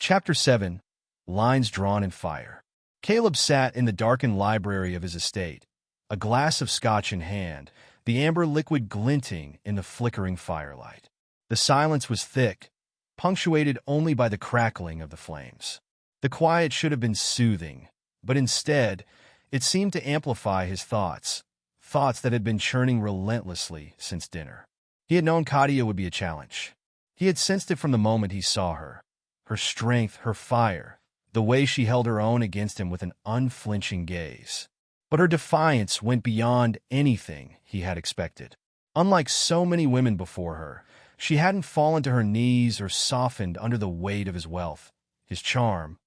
Chapter 7. Lines Drawn in Fire. Caleb sat in the darkened library of his estate, a glass of scotch in hand, the amber liquid glinting in the flickering firelight. The silence was thick, punctuated only by the crackling of the flames. The quiet should have been soothing, but instead, it seemed to amplify his thoughts that had been churning relentlessly since dinner. He had known Katya would be a challenge. He had sensed it from the moment he saw her. Her strength, her fire, the way she held her own against him with an unflinching gaze. But her defiance went beyond anything he had expected. Unlike so many women before her, she hadn't fallen to her knees or softened under the weight of his wealth, his charm,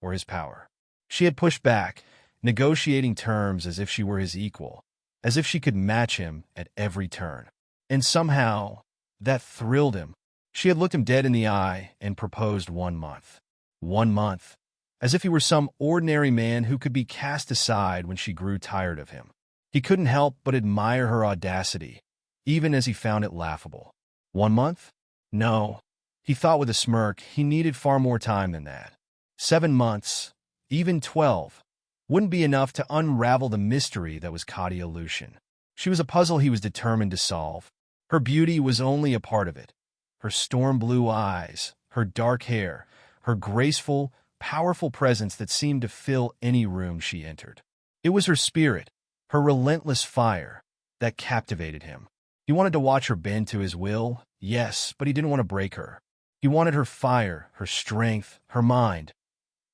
or his power. She had pushed back, negotiating terms as if she were his equal, as if she could match him at every turn. And somehow, that thrilled him. She had looked him dead in the eye and proposed 1 month. 1 month. As if he were some ordinary man who could be cast aside when she grew tired of him. He couldn't help but admire her audacity, even as he found it laughable. 1 month? No. He thought with a smirk he needed far more time than that. 7 months, even 12, wouldn't be enough to unravel the mystery that was Katya Lushin. She was a puzzle he was determined to solve. Her beauty was only a part of it. Her storm-blue eyes, her dark hair, her graceful, powerful presence that seemed to fill any room she entered. It was her spirit, her relentless fire, that captivated him. He wanted to watch her bend to his will, yes, but he didn't want to break her. He wanted her fire, her strength, her mind,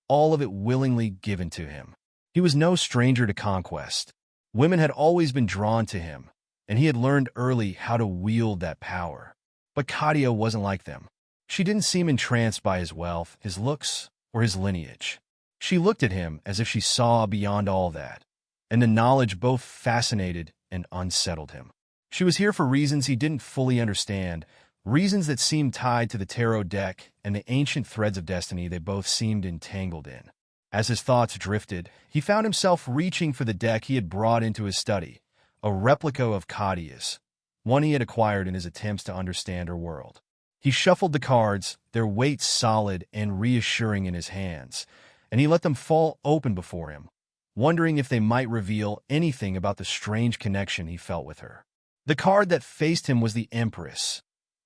all of it willingly given to him. He was no stranger to conquest. Women had always been drawn to him, and he had learned early how to wield that power. But Katya wasn't like them. She didn't seem entranced by his wealth, his looks, or his lineage. She looked at him as if she saw beyond all that, and the knowledge both fascinated and unsettled him. She was here for reasons he didn't fully understand, reasons that seemed tied to the tarot deck and the ancient threads of destiny they both seemed entangled in. As his thoughts drifted, he found himself reaching for the deck he had brought into his study, a replica of Katya's, one he had acquired in his attempts to understand her world. He shuffled the cards, their weight solid and reassuring in his hands, and he let them fall open before him, wondering if they might reveal anything about the strange connection he felt with her. The card that faced him was the Empress,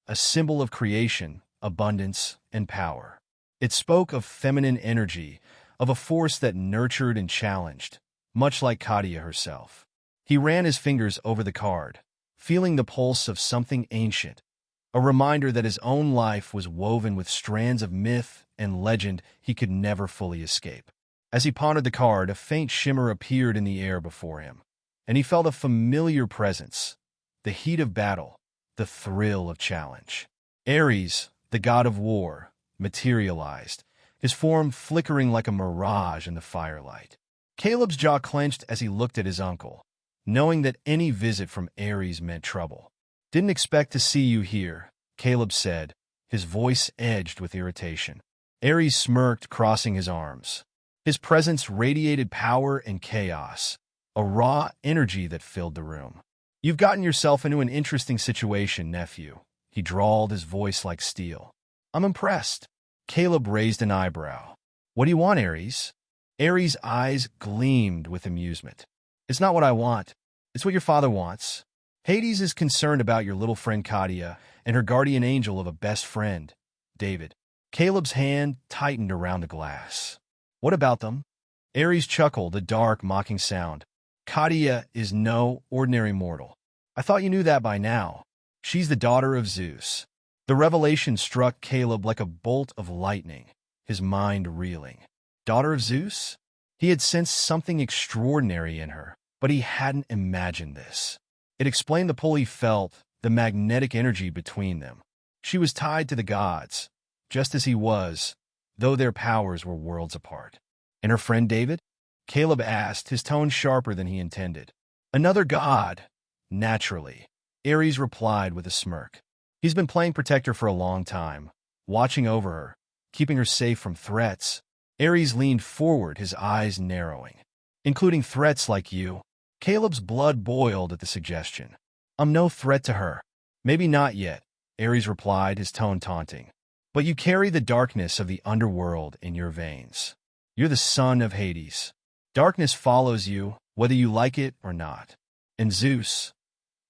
a symbol of creation, abundance, and power. It spoke of feminine energy, of a force that nurtured and challenged, much like Katya herself. He ran his fingers over the card, feeling the pulse of something ancient, a reminder that his own life was woven with strands of myth and legend he could never fully escape. As he pondered the card, a faint shimmer appeared in the air before him, and he felt a familiar presence, the heat of battle, the thrill of challenge. Ares, the god of war, materialized, his form flickering like a mirage in the firelight. Caleb's jaw clenched as he looked at his uncle, knowing that any visit from Ares meant trouble. "Didn't expect to see you here," Caleb said, his voice edged with irritation. Ares smirked, crossing his arms. His presence radiated power and chaos, a raw energy that filled the room. "You've gotten yourself into an interesting situation, nephew," he drawled, his voice like steel. "I'm impressed." Caleb raised an eyebrow. "What do you want, Ares?" Ares' eyes gleamed with amusement. "It's not what I want. It's what your father wants. Hades is concerned about your little friend Katya and her guardian angel of a best friend, David." Caleb's hand tightened around the glass. "What about them?" Ares chuckled, a dark, mocking sound. "Katya is no ordinary mortal. I thought you knew that by now. She's the daughter of Zeus." The revelation struck Caleb like a bolt of lightning, his mind reeling. Daughter of Zeus? He had sensed something extraordinary in her, but he hadn't imagined this. It explained the pull he felt, the magnetic energy between them. She was tied to the gods, just as he was, though their powers were worlds apart. "And her friend David?" Caleb asked, his tone sharper than he intended. "Another god, naturally," Ares replied with a smirk. "He's been playing protector for a long time, watching over her, keeping her safe from threats." Ares leaned forward, his eyes narrowing. "Including threats like you?" Caleb's blood boiled at the suggestion. "I'm no threat to her." "Maybe not yet," Ares replied, his tone taunting. but you carry the darkness of the underworld in your veins. You're the son of Hades. Darkness follows you, whether you like it or not. And Zeus,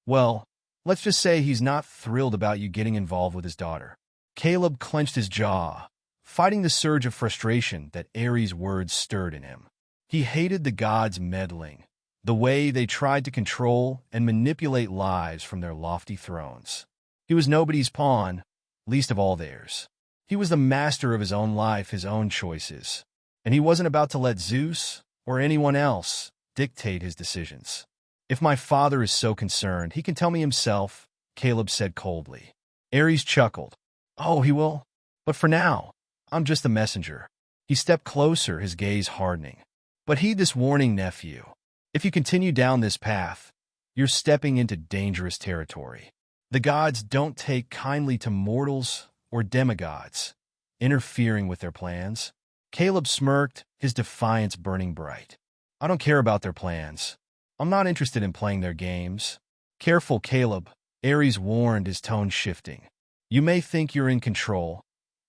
well, let's just say he's not thrilled about you getting involved with his daughter. Caleb clenched his jaw, fighting the surge of frustration that Ares' words stirred in him. He hated the gods meddling, the way they tried to control and manipulate lives from their lofty thrones. He was nobody's pawn, least of all theirs. He was the master of his own life, his own choices, and he wasn't about to let Zeus or anyone else dictate his decisions. If my father is so concerned, he can tell me himself, Caleb said coldly. Ares chuckled. Oh, he will? But for now, I'm just the messenger. He stepped closer, his gaze hardening. But heed this warning, nephew. If you continue down this path, you're stepping into dangerous territory. The gods don't take kindly to mortals or demigods, interfering with their plans. Caleb smirked, his defiance burning bright. I don't care about their plans. I'm not interested in playing their games. Careful, Caleb, Ares warned, his tone shifting. You may think you're in control,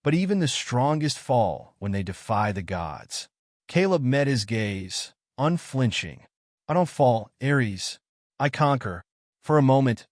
but even the strongest fall when they defy the gods. Caleb met his gaze, unflinching. I don't fall, Ares. I conquer. For a moment,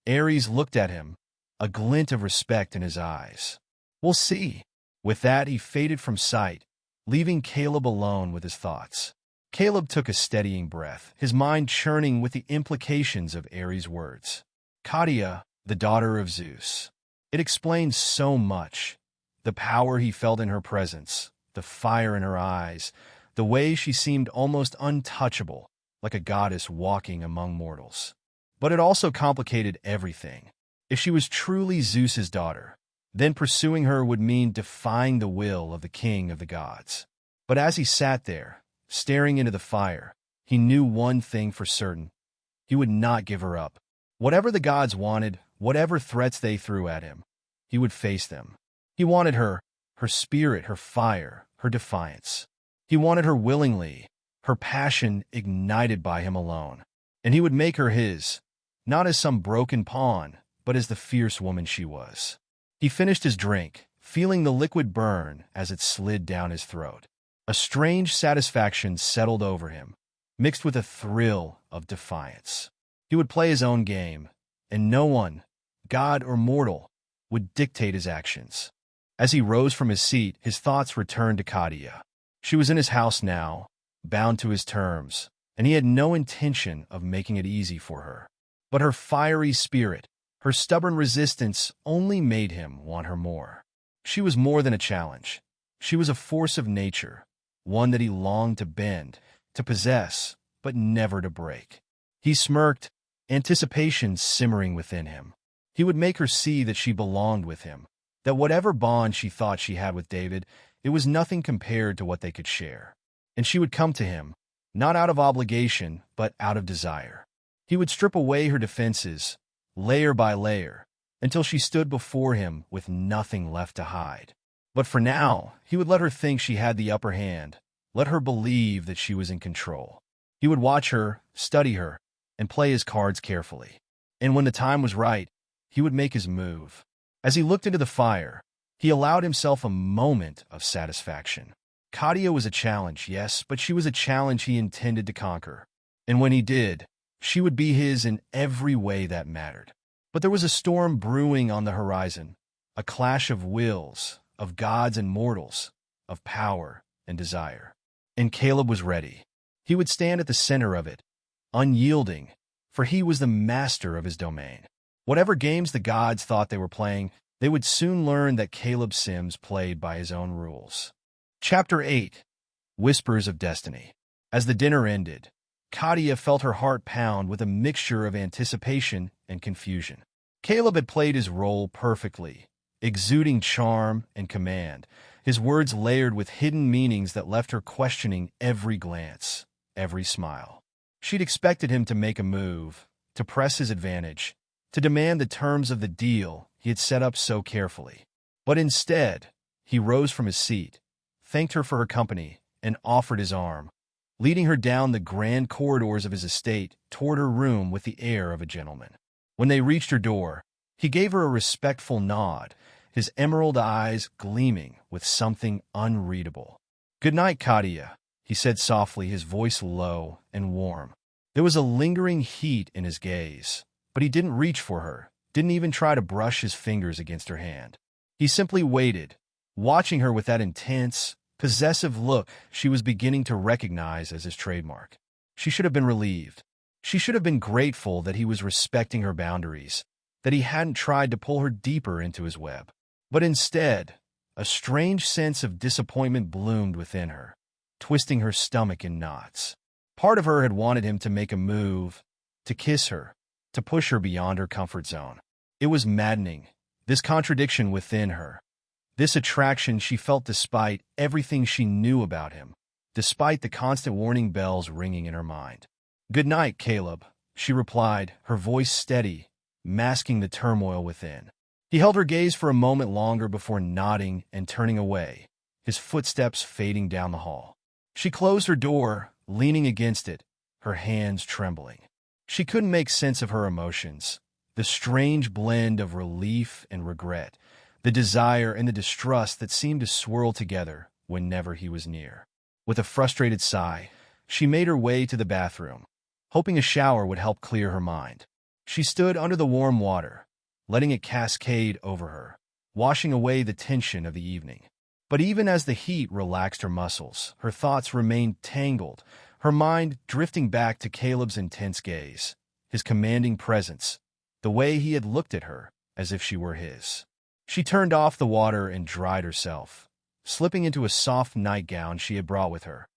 Ares looked at him, a glint of respect in his eyes. We'll see. With that, he faded from sight, leaving Caleb alone with his thoughts. Caleb took a steadying breath, his mind churning with the implications of Ares' words. Katya, the daughter of Zeus. It explains so much. The power he felt in her presence, the fire in her eyes, the way she seemed almost untouchable, like a goddess walking among mortals. But it also complicated everything. If she was truly Zeus's daughter, then pursuing her would mean defying the will of the king of the gods. But as he sat there, staring into the fire, he knew one thing for certain. He would not give her up. Whatever the gods wanted, whatever threats they threw at him, he would face them. He wanted her, her spirit, her fire, her defiance. He wanted her willingly, her passion ignited by him alone. And he would make her his, not as some broken pawn, but as the fierce woman she was. He finished his drink, feeling the liquid burn as it slid down his throat. A strange satisfaction settled over him, mixed with a thrill of defiance. He would play his own game, and no one, god or mortal, would dictate his actions. As he rose from his seat, his thoughts returned to Katya. She was in his house now, bound to his terms, and he had no intention of making it easy for her. But her fiery spirit, her stubborn resistance only made him want her more. She was more than a challenge. She was a force of nature, one that he longed to bend, to possess, but never to break. He smirked, anticipation simmering within him. He would make her see that she belonged with him, that whatever bond she thought she had with David, it was nothing compared to what they could share. And she would come to him, not out of obligation, but out of desire. He would strip away her defenses, layer by layer, until she stood before him with nothing left to hide. But for now, he would let her think she had the upper hand, let her believe that she was in control. He would watch her, study her, and play his cards carefully. And when the time was right, he would make his move. As he looked into the fire, he allowed himself a moment of satisfaction. Katya was a challenge, yes, but she was a challenge he intended to conquer. And when he did, she would be his in every way that mattered. But there was a storm brewing on the horizon, a clash of wills, of gods and mortals, of power and desire. And Caleb was ready. He would stand at the center of it, unyielding, for he was the master of his domain. Whatever games the gods thought they were playing, they would soon learn that Caleb Sims played by his own rules. Chapter 8. Whispers of Destiny. As the dinner ended, Katya felt her heart pound with a mixture of anticipation and confusion. Caleb had played his role perfectly, exuding charm and command, his words layered with hidden meanings that left her questioning every glance, every smile. She'd expected him to make a move, to press his advantage, to demand the terms of the deal he had set up so carefully. But instead, he rose from his seat, thanked her for her company, and offered his arm, leading her down the grand corridors of his estate toward her room with the air of a gentleman. When they reached her door, he gave her a respectful nod, his emerald eyes gleaming with something unreadable. "Good night, Katya," he said softly, his voice low and warm. There was a lingering heat in his gaze, but he didn't reach for her, didn't even try to brush his fingers against her hand. He simply waited, watching her with that intense, possessive look she was beginning to recognize as his trademark. She should have been relieved. She should have been grateful that he was respecting her boundaries, that he hadn't tried to pull her deeper into his web. But instead, a strange sense of disappointment bloomed within her, twisting her stomach in knots. Part of her had wanted him to make a move, to kiss her, to push her beyond her comfort zone. It was maddening, this contradiction within her, this attraction she felt despite everything she knew about him, despite the constant warning bells ringing in her mind. "Good night, Caleb," she replied, her voice steady, masking the turmoil within. He held her gaze for a moment longer before nodding and turning away, his footsteps fading down the hall. She closed her door, leaning against it, her hands trembling. She couldn't make sense of her emotions, the strange blend of relief and regret, the desire and the distrust that seemed to swirl together whenever he was near. With a frustrated sigh, she made her way to the bathroom, hoping a shower would help clear her mind. She stood under the warm water, letting it cascade over her, washing away the tension of the evening. But even as the heat relaxed her muscles, her thoughts remained tangled, her mind drifting back to Caleb's intense gaze, his commanding presence, the way he had looked at her as if she were his. She turned off the water and dried herself, slipping into a soft nightgown she had brought with her,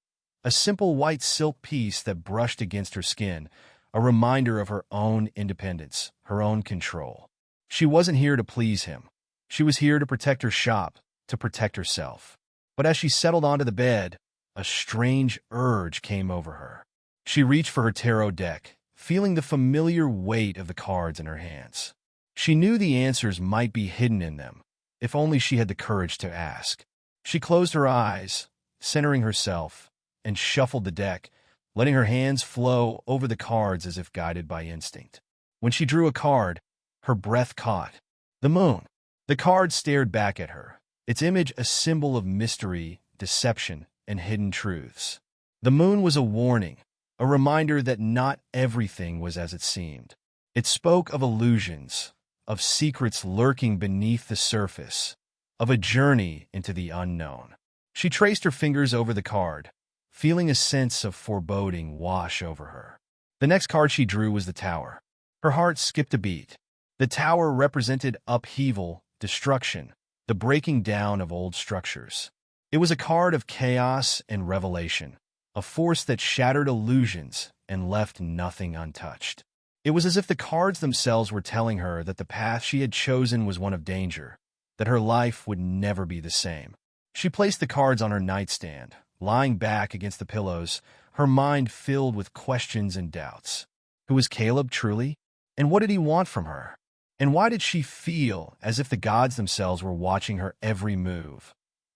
a simple white silk piece that brushed against her skin, a reminder of her own independence, her own control. She wasn't here to please him. She was here to protect her shop, to protect herself. But as she settled onto the bed, a strange urge came over her. She reached for her tarot deck, feeling the familiar weight of the cards in her hands. She knew the answers might be hidden in them, if only she had the courage to ask. She closed her eyes, centering herself, and shuffled the deck, letting her hands flow over the cards as if guided by instinct. When she drew a card, her breath caught. The moon. The card stared back at her, its image a symbol of mystery, deception, and hidden truths. The moon was a warning, a reminder that not everything was as it seemed. It spoke of illusions, of secrets lurking beneath the surface, of a journey into the unknown. She traced her fingers over the card, feeling a sense of foreboding wash over her. The next card she drew was the Tower. Her heart skipped a beat. The Tower represented upheaval, destruction, the breaking down of old structures. It was a card of chaos and revelation, a force that shattered illusions and left nothing untouched. It was as if the cards themselves were telling her that the path she had chosen was one of danger, that her life would never be the same. She placed the cards on her nightstand, lying back against the pillows, her mind filled with questions and doubts. Who was Caleb truly? And what did he want from her? And why did she feel as if the gods themselves were watching her every move,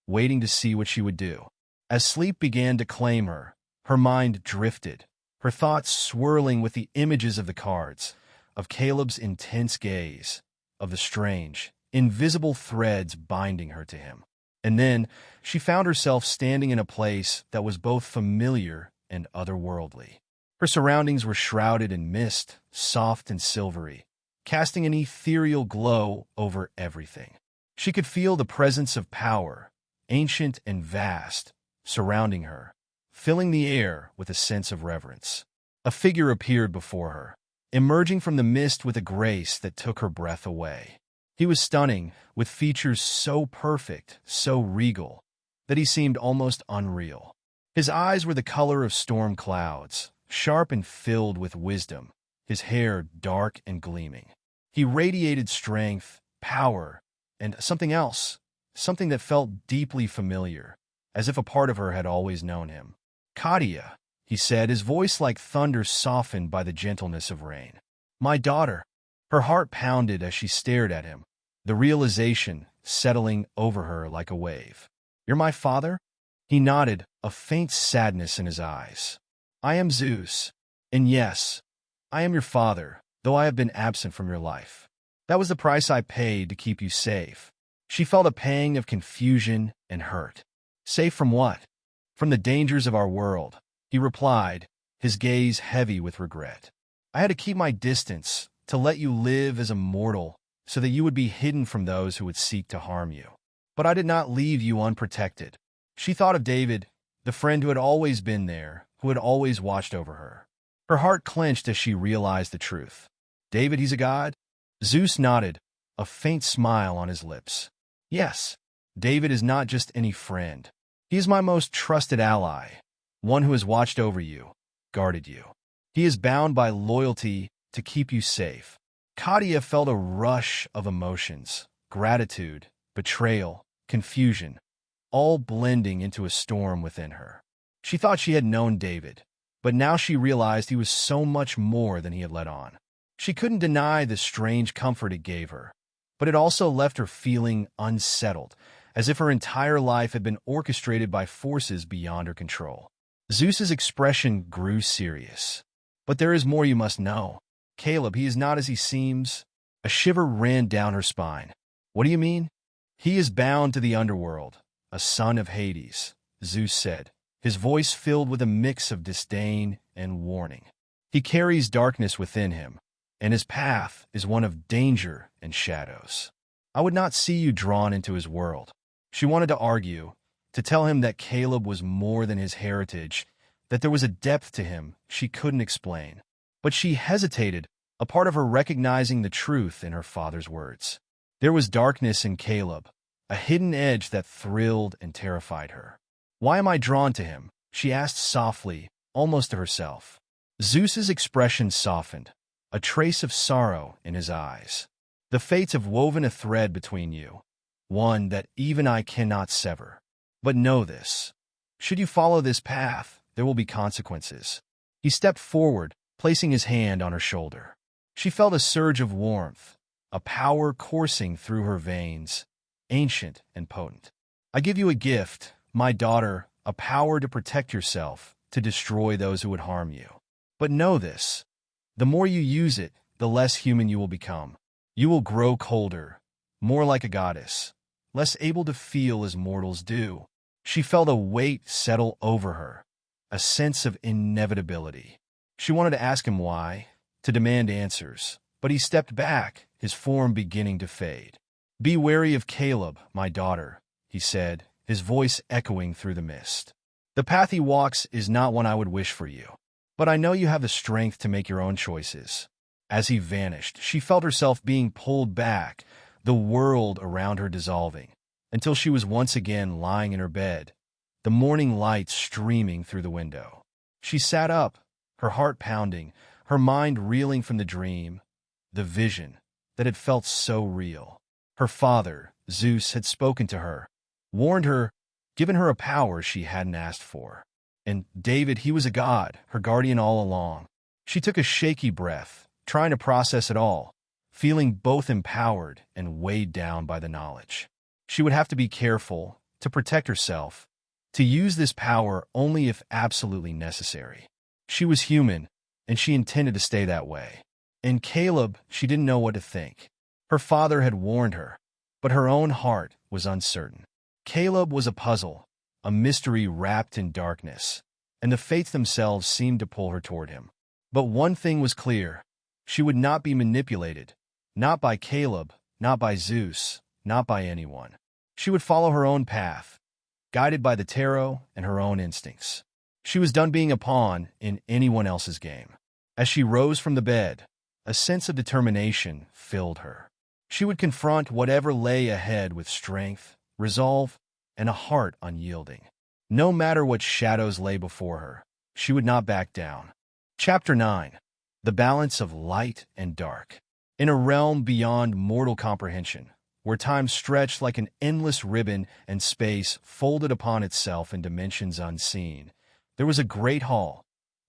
waiting to see what she would do? As sleep began to claim her, her mind drifted, her thoughts swirling with the images of the cards, of Caleb's intense gaze, of the strange, invisible threads binding her to him. And then she found herself standing in a place that was both familiar and otherworldly. Her surroundings were shrouded in mist, soft and silvery, casting an ethereal glow over everything. She could feel the presence of power, ancient and vast, surrounding her, filling the air with a sense of reverence. A figure appeared before her, emerging from the mist with a grace that took her breath away. He was stunning, with features so perfect, so regal, that he seemed almost unreal. His eyes were the color of storm clouds, sharp and filled with wisdom, his hair dark and gleaming. He radiated strength, power, and something else, something that felt deeply familiar, as if a part of her had always known him. "Katya," he said, his voice like thunder softened by the gentleness of rain. "My daughter." Her heart pounded as she stared at him, the realization settling over her like a wave. "You're my father?" He nodded, a faint sadness in his eyes. "I am Zeus. And yes, I am your father, though I have been absent from your life. That was the price I paid to keep you safe. She felt a pang of confusion and hurt. Safe from what? From the dangers of our world, he replied, his gaze heavy with regret. I had to keep my distance, to let you live as a mortal, so that you would be hidden from those who would seek to harm you. But I did not leave you unprotected. She thought of David, the friend who had always been there, who had always watched over her. Her heart clenched as she realized the truth. David, he's a god? Zeus nodded, a faint smile on his lips. Yes, David is not just any friend. He is my most trusted ally, one who has watched over you, guarded you. He is bound by loyalty to keep you safe. Katya felt a rush of emotions, gratitude, betrayal, confusion, all blending into a storm within her. She thought she had known David, but now she realized he was so much more than he had let on. She couldn't deny the strange comfort it gave her, but it also left her feeling unsettled, as if her entire life had been orchestrated by forces beyond her control. Zeus's expression grew serious. But there is more you must know. Caleb, he is not as he seems. A shiver ran down her spine. What do you mean? He is bound to the underworld, a son of Hades, Zeus said, his voice filled with a mix of disdain and warning. He carries darkness within him, and his path is one of danger and shadows. I would not see you drawn into his world. She wanted to argue, to tell him that Caleb was more than his heritage, that there was a depth to him she couldn't explain. But she hesitated, a part of her recognizing the truth in her father's words. There was darkness in Caleb, a hidden edge that thrilled and terrified her. Why am I drawn to him? She asked softly, almost to herself. Zeus's expression softened, a trace of sorrow in his eyes. The fates have woven a thread between you, one that even I cannot sever. But know this. Should you follow this path, there will be consequences. He stepped forward, placing his hand on her shoulder. She felt a surge of warmth, a power coursing through her veins, ancient and potent. I give you a gift, my daughter, a power to protect yourself, to destroy those who would harm you. But know this. The more you use it, the less human you will become. You will grow colder, more like a goddess, less able to feel as mortals do. She felt a weight settle over her, a sense of inevitability. She wanted to ask him why, to demand answers, but he stepped back, his form beginning to fade. Be wary of Caleb, my daughter, he said, his voice echoing through the mist. The path he walks is not one I would wish for you, but I know you have the strength to make your own choices. As he vanished, she felt herself being pulled back, the world around her dissolving, until she was once again lying in her bed, the morning light streaming through the window. She sat up, her heart pounding, her mind reeling from the dream, the vision that had felt so real. Her father, Zeus, had spoken to her, warned her, given her a power she hadn't asked for. And David, he was a god, her guardian all along. She took a shaky breath, trying to process it all, feeling both empowered and weighed down by the knowledge. She would have to be careful, to protect herself, to use this power only if absolutely necessary. She was human, and she intended to stay that way. And Caleb, she didn't know what to think. Her father had warned her, but her own heart was uncertain. Caleb was a puzzle, a mystery wrapped in darkness, and the fates themselves seemed to pull her toward him. But one thing was clear. She would not be manipulated, not by Caleb, not by Zeus, not by anyone. She would follow her own path, guided by the tarot and her own instincts. She was done being a pawn in anyone else's game. As she rose from the bed, a sense of determination filled her. She would confront whatever lay ahead with strength, resolve, and a heart unyielding. No matter what shadows lay before her, she would not back down. Chapter 9. The Balance of Light and Dark. In a realm beyond mortal comprehension, where time stretched like an endless ribbon and space folded upon itself in dimensions unseen, there was a great hall,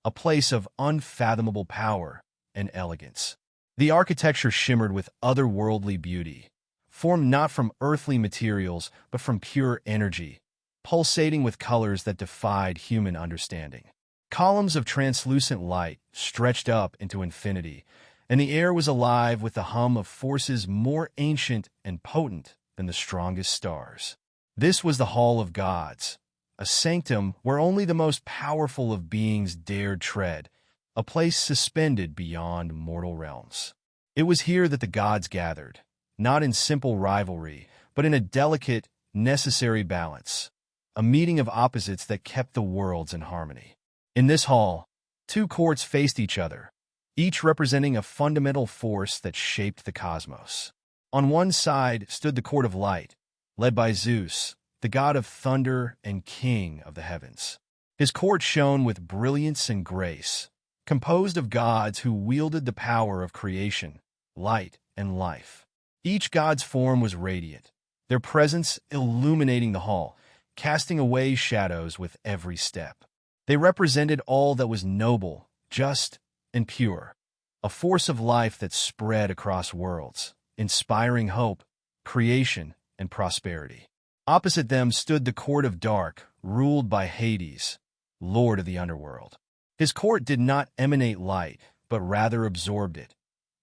a place of unfathomable power and elegance. The architecture shimmered with otherworldly beauty, formed not from earthly materials but from pure energy, pulsating with colors that defied human understanding. Columns of translucent light stretched up into infinity, and the air was alive with the hum of forces more ancient and potent than the strongest stars. This was the Hall of Gods, a sanctum where only the most powerful of beings dared tread, a place suspended beyond mortal realms. It was here that the gods gathered, not in simple rivalry, but in a delicate, necessary balance, a meeting of opposites that kept the worlds in harmony. In this hall, two courts faced each other, each representing a fundamental force that shaped the cosmos. On one side stood the Court of Light, led by Zeus, the god of thunder and king of the heavens. His court shone with brilliance and grace, composed of gods who wielded the power of creation, light, and life. Each god's form was radiant, their presence illuminating the hall, casting away shadows with every step. They represented all that was noble, just, and pure, a force of life that spread across worlds, inspiring hope, creation, and prosperity. Opposite them stood the Court of Dark, ruled by Hades, lord of the underworld. His court did not emanate light, but rather absorbed it,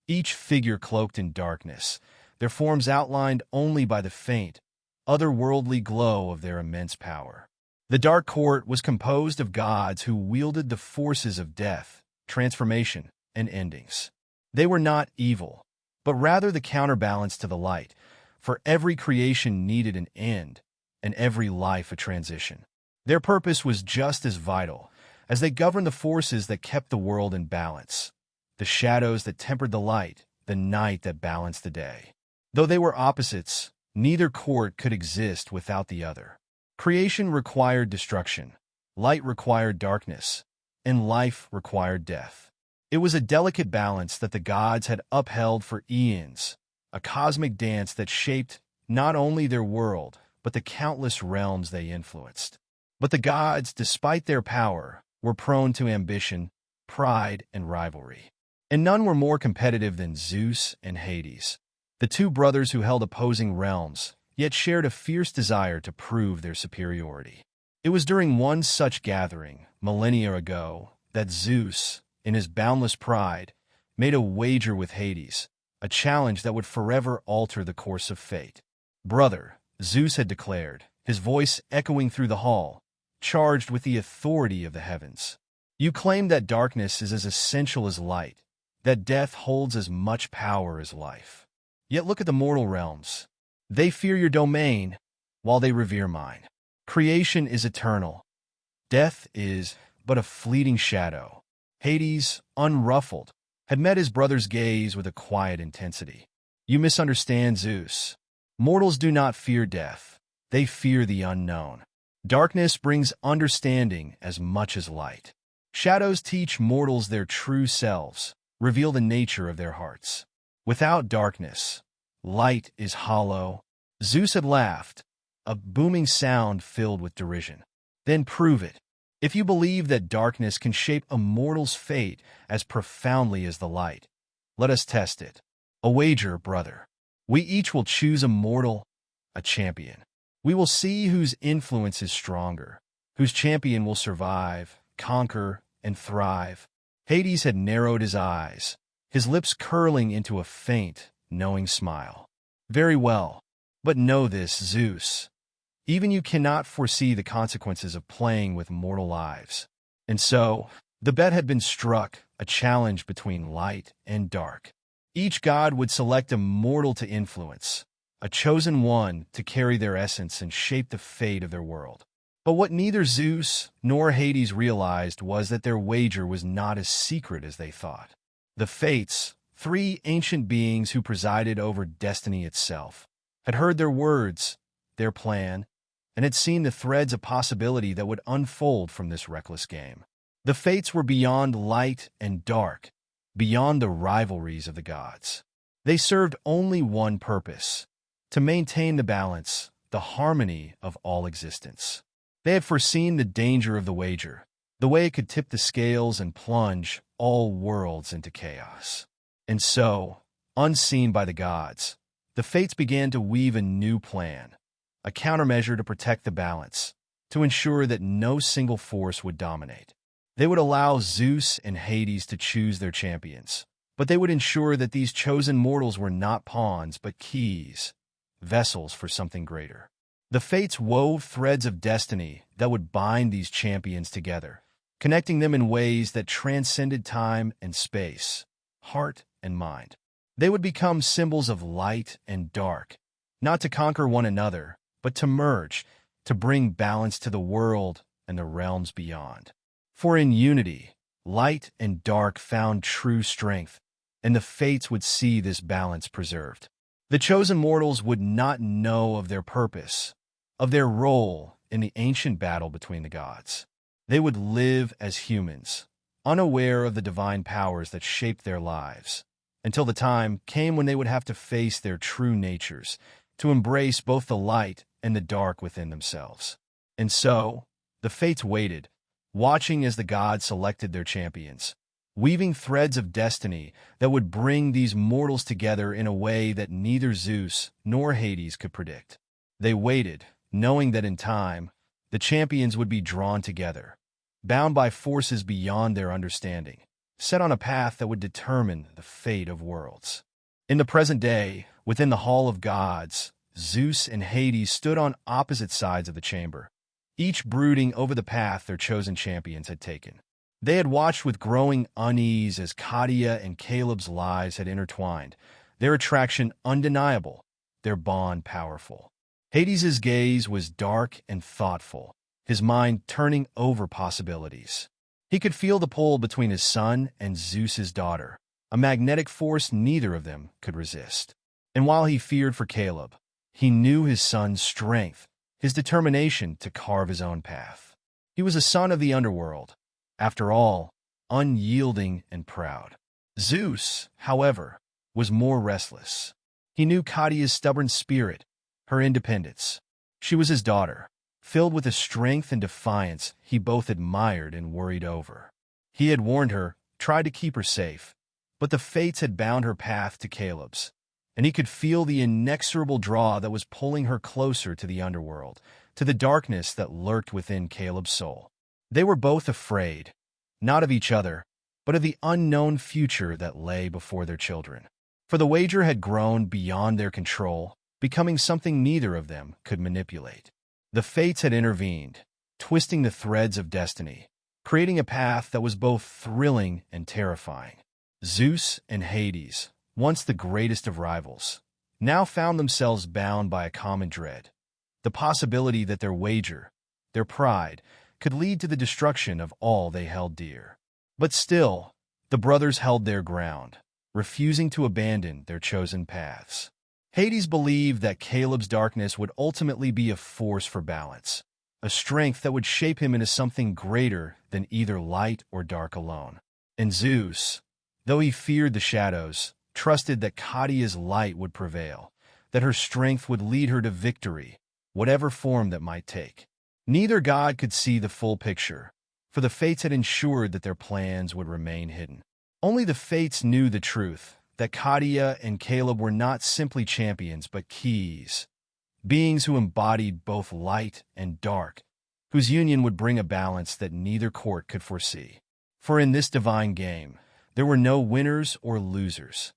each figure cloaked in darkness, their forms outlined only by the faint, otherworldly glow of their immense power. The Dark Court was composed of gods who wielded the forces of death, transformation, and endings. They were not evil, but rather the counterbalance to the light, for every creation needed an end, and every life a transition. Their purpose was just as vital, as they governed the forces that kept the world in balance, the shadows that tempered the light, the night that balanced the day. Though they were opposites, neither court could exist without the other. Creation required destruction, light required darkness, and life required death. It was a delicate balance that the gods had upheld for eons, a cosmic dance that shaped not only their world, but the countless realms they influenced. But the gods, despite their power, were prone to ambition, pride, and rivalry. And none were more competitive than Zeus and Hades, the two brothers who held opposing realms, yet shared a fierce desire to prove their superiority. It was during one such gathering, millennia ago, that Zeus, in his boundless pride, made a wager with Hades, a challenge that would forever alter the course of fate. "Brother," Zeus had declared, his voice echoing through the hall, charged with the authority of the heavens. "You claim that darkness is as essential as light, that death holds as much power as life. Yet look at the mortal realms. They fear your domain, while they revere mine. Creation is eternal. Death is but a fleeting shadow." Hades, unruffled, had met his brother's gaze with a quiet intensity. "You misunderstand Zeus. Mortals do not fear death. They fear the unknown. Darkness brings understanding as much as light. Shadows teach mortals their true selves, reveal the nature of their hearts. Without darkness, light is hollow." Zeus had laughed, a booming sound filled with derision. "Then prove it. If you believe that darkness can shape a mortal's fate as profoundly as the light, let us test it. A wager, brother. We each will choose a mortal, a champion. We will see whose influence is stronger, whose champion will survive, conquer, and thrive." Hades had narrowed his eyes, his lips curling into a faint, knowing smile. "Very well, but know this, Zeus. Even you cannot foresee the consequences of playing with mortal lives." And so, the bet had been struck, a challenge between light and dark. Each god would select a mortal to influence, a chosen one to carry their essence and shape the fate of their world. But what neither Zeus nor Hades realized was that their wager was not as secret as they thought. The Fates, three ancient beings who presided over destiny itself, had heard their words, their plan, and had seen the threads of possibility that would unfold from this reckless game. The Fates were beyond light and dark, beyond the rivalries of the gods. They served only one purpose: to maintain the balance, the harmony of all existence. They had foreseen the danger of the wager, the way it could tip the scales and plunge all worlds into chaos. And so, unseen by the gods, the Fates began to weave a new plan, a countermeasure to protect the balance, to ensure that no single force would dominate. They would allow Zeus and Hades to choose their champions, but they would ensure that these chosen mortals were not pawns but keys, vessels for something greater. The fates wove threads of destiny that would bind these champions together, connecting them in ways that transcended time and space, heart and mind. They would become symbols of light and dark, not to conquer one another, but to merge, to bring balance to the world and the realms beyond. For in unity, light and dark found true strength, and the fates would see this balance preserved. The chosen mortals would not know of their purpose, of their role in the ancient battle between the gods. They would live as humans, unaware of the divine powers that shaped their lives, until the time came when they would have to face their true natures, to embrace both the light and the dark within themselves. And so, the fates waited, watching as the gods selected their champions, weaving threads of destiny that would bring these mortals together in a way that neither Zeus nor Hades could predict. They waited, knowing that in time, the champions would be drawn together, bound by forces beyond their understanding, set on a path that would determine the fate of worlds. In the present day, within the Hall of Gods, Zeus and Hades stood on opposite sides of the chamber, each brooding over the path their chosen champions had taken. They had watched with growing unease as Katya and Caleb's lives had intertwined, their attraction undeniable, their bond powerful. Hades's gaze was dark and thoughtful, his mind turning over possibilities. He could feel the pull between his son and Zeus's daughter, a magnetic force neither of them could resist. And while he feared for Caleb, he knew his son's strength, his determination to carve his own path. He was a son of the underworld, after all, unyielding and proud. Zeus, however, was more restless. He knew Katya's stubborn spirit, her independence. She was his daughter, filled with a strength and defiance he both admired and worried over. He had warned her, tried to keep her safe, but the fates had bound her path to Caleb's, and he could feel the inexorable draw that was pulling her closer to the underworld, to the darkness that lurked within Caleb's soul. They were both afraid, not of each other, but of the unknown future that lay before their children. For the wager had grown beyond their control, becoming something neither of them could manipulate. The fates had intervened, twisting the threads of destiny, creating a path that was both thrilling and terrifying. Zeus and Hades, once the greatest of rivals, now found themselves bound by a common dread, the possibility that their wager, their pride, could lead to the destruction of all they held dear. But still, the brothers held their ground, refusing to abandon their chosen paths. Hades believed that Caleb's darkness would ultimately be a force for balance, a strength that would shape him into something greater than either light or dark alone. And Zeus, though he feared the shadows, trusted that Katya's light would prevail, that her strength would lead her to victory, whatever form that might take. Neither god could see the full picture, for the fates had ensured that their plans would remain hidden. Only the fates knew the truth, that Katya and Caleb were not simply champions but keys, beings who embodied both light and dark, whose union would bring a balance that neither court could foresee. For in this divine game, there were no winners or losers,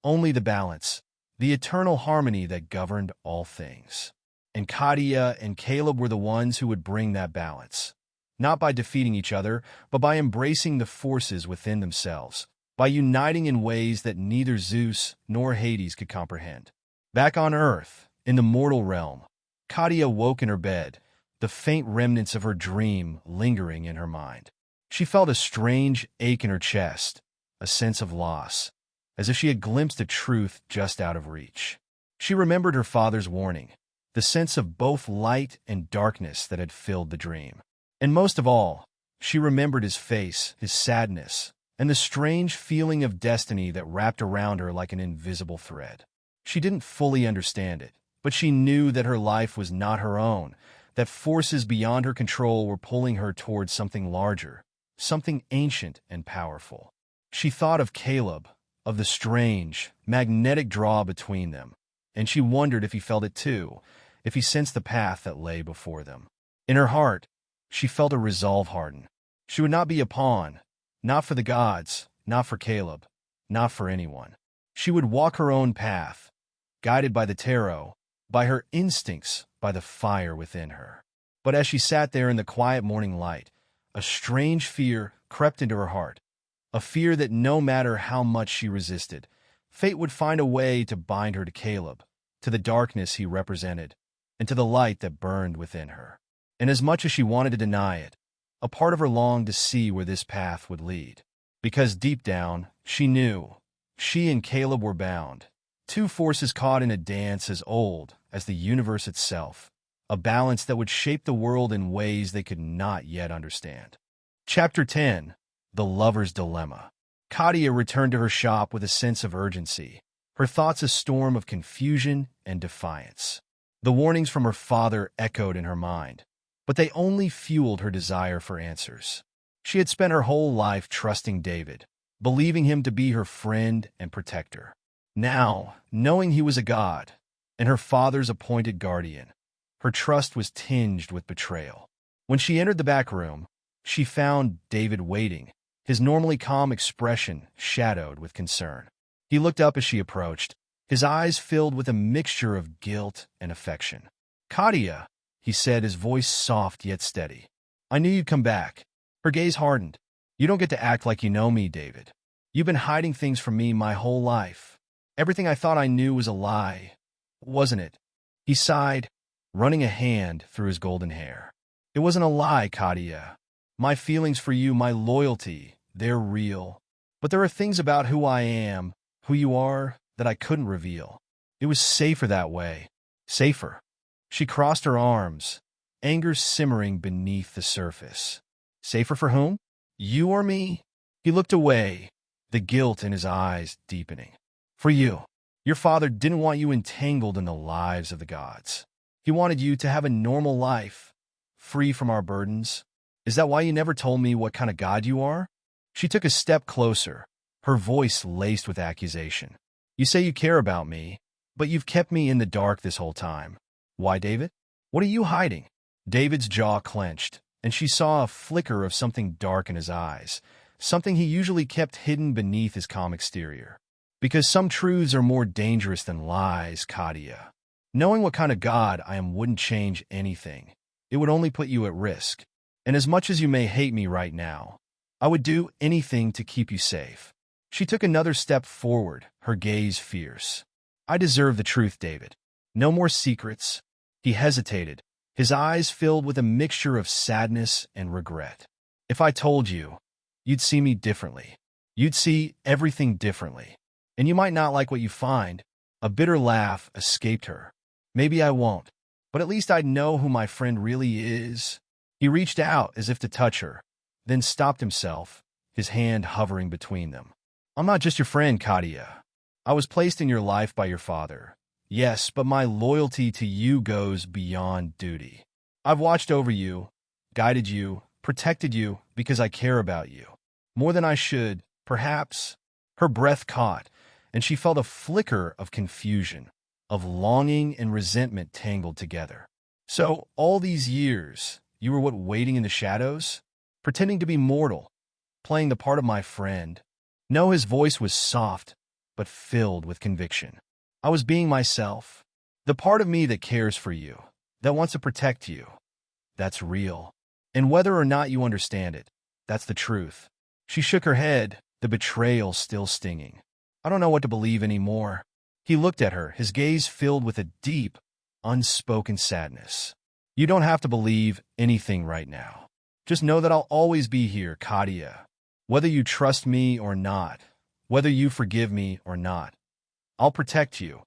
only the balance, the eternal harmony that governed all things. And Katya and Caleb were the ones who would bring that balance, not by defeating each other, but by embracing the forces within themselves, by uniting in ways that neither Zeus nor Hades could comprehend. Back on Earth, in the mortal realm, Katya woke in her bed, the faint remnants of her dream lingering in her mind. She felt a strange ache in her chest, a sense of loss, as if she had glimpsed a truth just out of reach. She remembered her father's warning, the sense of both light and darkness that had filled the dream. And most of all, she remembered his face, his sadness, and the strange feeling of destiny that wrapped around her like an invisible thread. She didn't fully understand it, but she knew that her life was not her own, that forces beyond her control were pulling her towards something larger, something ancient and powerful. She thought of Caleb, of the strange, magnetic draw between them, and she wondered if he felt it too, if he sensed the path that lay before them. In her heart, she felt a resolve harden. She would not be a pawn, not for the gods, not for Caleb, not for anyone. She would walk her own path, guided by the tarot, by her instincts, by the fire within her. But as she sat there in the quiet morning light, a strange fear crept into her heart, a fear that no matter how much she resisted, fate would find a way to bind her to Caleb, to the darkness he represented, and to the light that burned within her. And as much as she wanted to deny it, a part of her longed to see where this path would lead. Because deep down, she knew she and Caleb were bound, two forces caught in a dance as old as the universe itself, a balance that would shape the world in ways they could not yet understand. Chapter 10. The Lover's Dilemma. Katya returned to her shop with a sense of urgency, her thoughts a storm of confusion and defiance. The warnings from her father echoed in her mind, but they only fueled her desire for answers. She had spent her whole life trusting David, believing him to be her friend and protector. Now, knowing he was a god and her father's appointed guardian, her trust was tinged with betrayal. When she entered the back room, she found David waiting, his normally calm expression shadowed with concern. He looked up as she approached, his eyes filled with a mixture of guilt and affection. "Katya," he said, his voice soft yet steady. "I knew you'd come back." Her gaze hardened. "You don't get to act like you know me, David. You've been hiding things from me my whole life. Everything I thought I knew was a lie, wasn't it?" He sighed, running a hand through his golden hair. "It wasn't a lie, Katya. My feelings for you, my loyalty, they're real. But there are things about who I am, who you are, that I couldn't reveal. It was safer that way. Safer." She crossed her arms, anger simmering beneath the surface. "Safer for whom? You or me?" He looked away, the guilt in his eyes deepening. "For you. Your father didn't want you entangled in the lives of the gods. He wanted you to have a normal life, free from our burdens. Is that why you never told me what kind of god you are?" She took a step closer, her voice laced with accusation. "You say you care about me, but you've kept me in the dark this whole time. Why, David? What are you hiding?" David's jaw clenched, and she saw a flicker of something dark in his eyes, something he usually kept hidden beneath his calm exterior. "Because some truths are more dangerous than lies, Katya. Knowing what kind of god I am wouldn't change anything. It would only put you at risk. And as much as you may hate me right now, I would do anything to keep you safe." She took another step forward, her gaze fierce. "I deserve the truth, David. No more secrets." He hesitated, his eyes filled with a mixture of sadness and regret. "If I told you, you'd see me differently. You'd see everything differently. And you might not like what you find." A bitter laugh escaped her. "Maybe I won't, but at least I'd know who my friend really is." He reached out as if to touch her, then stopped himself, his hand hovering between them. "I'm not just your friend, Katya. I was placed in your life by your father. Yes, but my loyalty to you goes beyond duty. I've watched over you, guided you, protected you because I care about you. More than I should, perhaps." Her breath caught, and she felt a flicker of confusion, of longing and resentment tangled together. "So, all these years, you were waiting in the shadows? Pretending to be mortal, playing the part of my friend?" No, his voice was soft, but filled with conviction. "I was being myself. The part of me that cares for you, that wants to protect you. That's real. And whether or not you understand it, that's the truth." She shook her head, the betrayal still stinging. "I don't know what to believe anymore." He looked at her, his gaze filled with a deep, unspoken sadness. "You don't have to believe anything right now. Just know that I'll always be here, Katya. Whether you trust me or not, whether you forgive me or not, I'll protect you,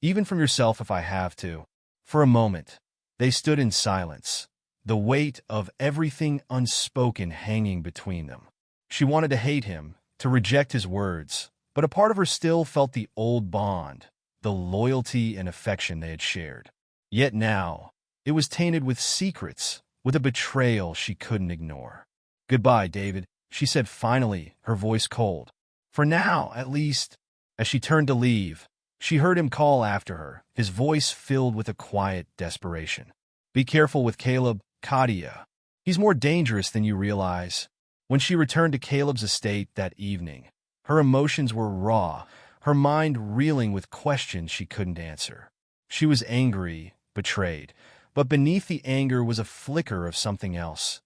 even from yourself if I have to." For a moment, they stood in silence, the weight of everything unspoken hanging between them. She wanted to hate him, to reject his words, but a part of her still felt the old bond, the loyalty and affection they had shared. Yet now, it was tainted with secrets, with a betrayal she couldn't ignore. "Goodbye, David," she said finally, her voice cold. "For now, at least." As she turned to leave, she heard him call after her, his voice filled with a quiet desperation. "Be careful with Caleb, Katya. He's more dangerous than you realize." When she returned to Caleb's estate that evening, her emotions were raw, her mind reeling with questions she couldn't answer. She was angry, betrayed, but beneath the anger was a flicker of something else.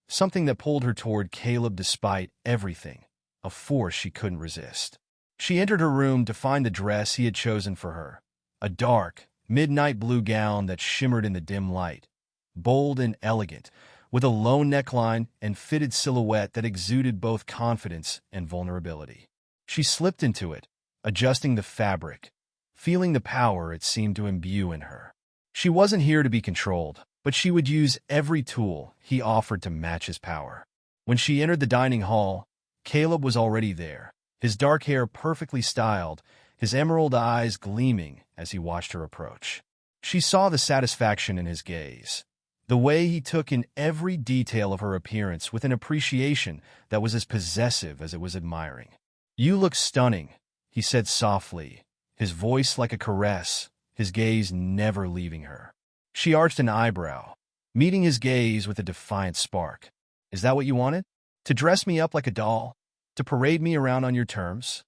Something that pulled her toward Caleb despite everything, a force she couldn't resist. She entered her room to find the dress he had chosen for her, a dark, midnight blue gown that shimmered in the dim light, bold and elegant, with a low neckline and fitted silhouette that exuded both confidence and vulnerability. She slipped into it, adjusting the fabric, feeling the power it seemed to imbue in her. She wasn't here to be controlled, but she would use every tool he offered to match his power. When she entered the dining hall, Caleb was already there, his dark hair perfectly styled, his emerald eyes gleaming as he watched her approach. She saw the satisfaction in his gaze, the way he took in every detail of her appearance with an appreciation that was as possessive as it was admiring. "You look stunning," he said softly, his voice like a caress, his gaze never leaving her. She arched an eyebrow, meeting his gaze with a defiant spark. "Is that what you wanted? To dress me up like a doll? To parade me around on your terms?"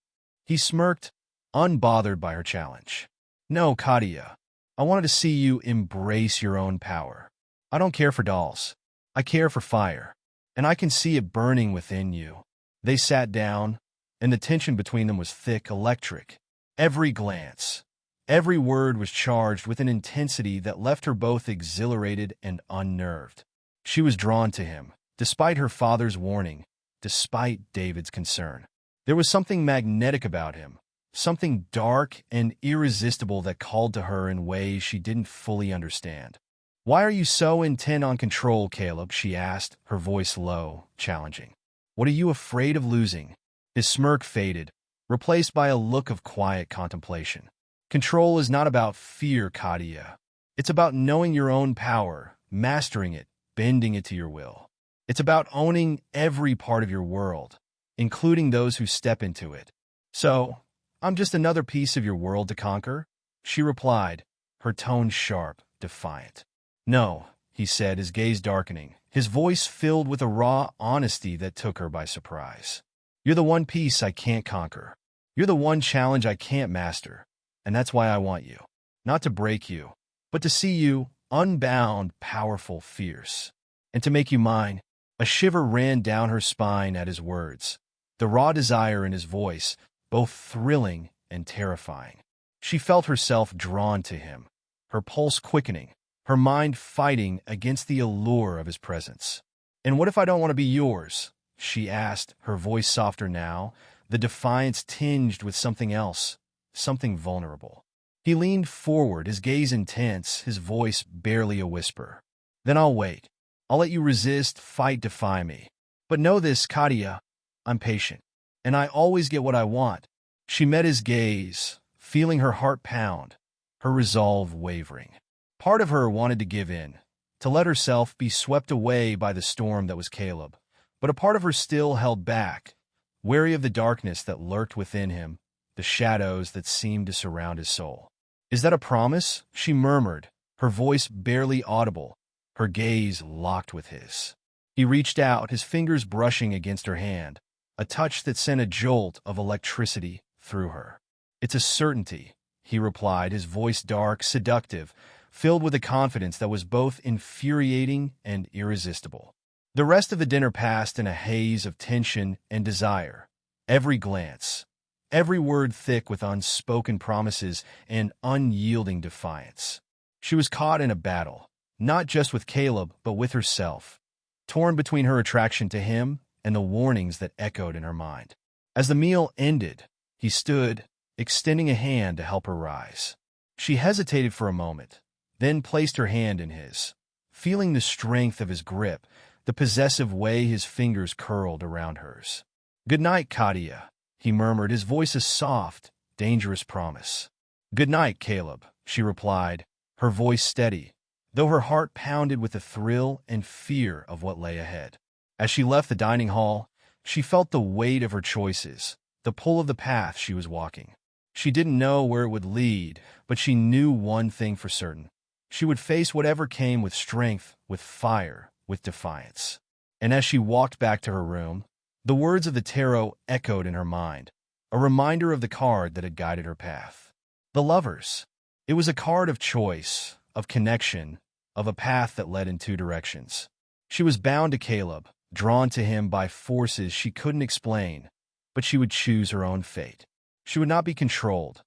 He smirked, unbothered by her challenge. "No, Katya. I wanted to see you embrace your own power. I don't care for dolls. I care for fire, and I can see it burning within you." They sat down, and the tension between them was thick, electric. Every glance, every word was charged with an intensity that left her both exhilarated and unnerved. She was drawn to him, despite her father's warning, despite David's concern. There was something magnetic about him, something dark and irresistible that called to her in ways she didn't fully understand. "Why are you so intent on control, Caleb?" she asked, her voice low, challenging. "What are you afraid of losing?" His smirk faded, replaced by a look of quiet contemplation. "Control is not about fear, Katya. It's about knowing your own power, mastering it, bending it to your will. It's about owning every part of your world, including those who step into it." "So, I'm just another piece of your world to conquer?" she replied, her tone sharp, defiant. "No," he said, his gaze darkening, his voice filled with a raw honesty that took her by surprise. "You're the one piece I can't conquer. You're the one challenge I can't master, and that's why I want you. Not to break you, but to see you unbound, powerful, fierce. And to make you mine." A shiver ran down her spine at his words, the raw desire in his voice, both thrilling and terrifying. She felt herself drawn to him, her pulse quickening, her mind fighting against the allure of his presence. "And what if I don't want to be yours?" she asked, her voice softer now, the defiance tinged with something else, something vulnerable. He leaned forward, his gaze intense, his voice barely a whisper. "Then I'll wait. I'll let you resist, fight, defy me. But know this, Katya, I'm patient, and I always get what I want." She met his gaze, feeling her heart pound, her resolve wavering. Part of her wanted to give in, to let herself be swept away by the storm that was Caleb, but a part of her still held back, wary of the darkness that lurked within him, the shadows that seemed to surround his soul. "Is that a promise?" she murmured, her voice barely audible, her gaze locked with his. He reached out, his fingers brushing against her hand, a touch that sent a jolt of electricity through her. "It's a certainty," he replied, his voice dark, seductive, filled with a confidence that was both infuriating and irresistible. The rest of the dinner passed in a haze of tension and desire, every glance, every word thick with unspoken promises and unyielding defiance. She was caught in a battle, not just with Caleb, but with herself, torn between her attraction to him and the warnings that echoed in her mind. As the meal ended, he stood, extending a hand to help her rise. She hesitated for a moment, then placed her hand in his, feeling the strength of his grip, the possessive way his fingers curled around hers. "Good night, Katya," he murmured, his voice a soft, dangerous promise. "Good night, Caleb," she replied, her voice steady, though her heart pounded with the thrill and fear of what lay ahead. As she left the dining hall, she felt the weight of her choices, the pull of the path she was walking. She didn't know where it would lead, but she knew one thing for certain. She would face whatever came with strength, with fire, with defiance. And as she walked back to her room, the words of the tarot echoed in her mind, a reminder of the card that had guided her path. The Lovers. It was a card of choice, of connection, of a path that led in two directions. She was bound to Caleb, drawn to him by forces she couldn't explain, but she would choose her own fate. She would not be controlled,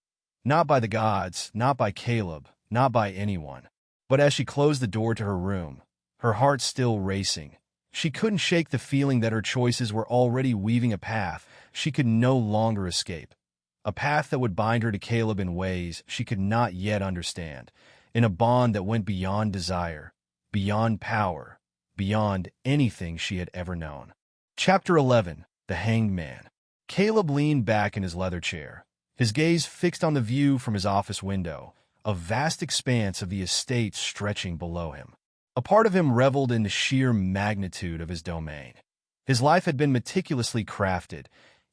not by the gods, not by Caleb, not by anyone. But as she closed the door to her room, her heart still racing, she couldn't shake the feeling that her choices were already weaving a path she could no longer escape. A path that would bind her to Caleb in ways she could not yet understand, in a bond that went beyond desire, beyond power, beyond anything she had ever known. Chapter 11. The Hanged Man. Caleb leaned back in his leather chair, his gaze fixed on the view from his office window, a vast expanse of the estate stretching below him. A part of him reveled in the sheer magnitude of his domain. His life had been meticulously crafted,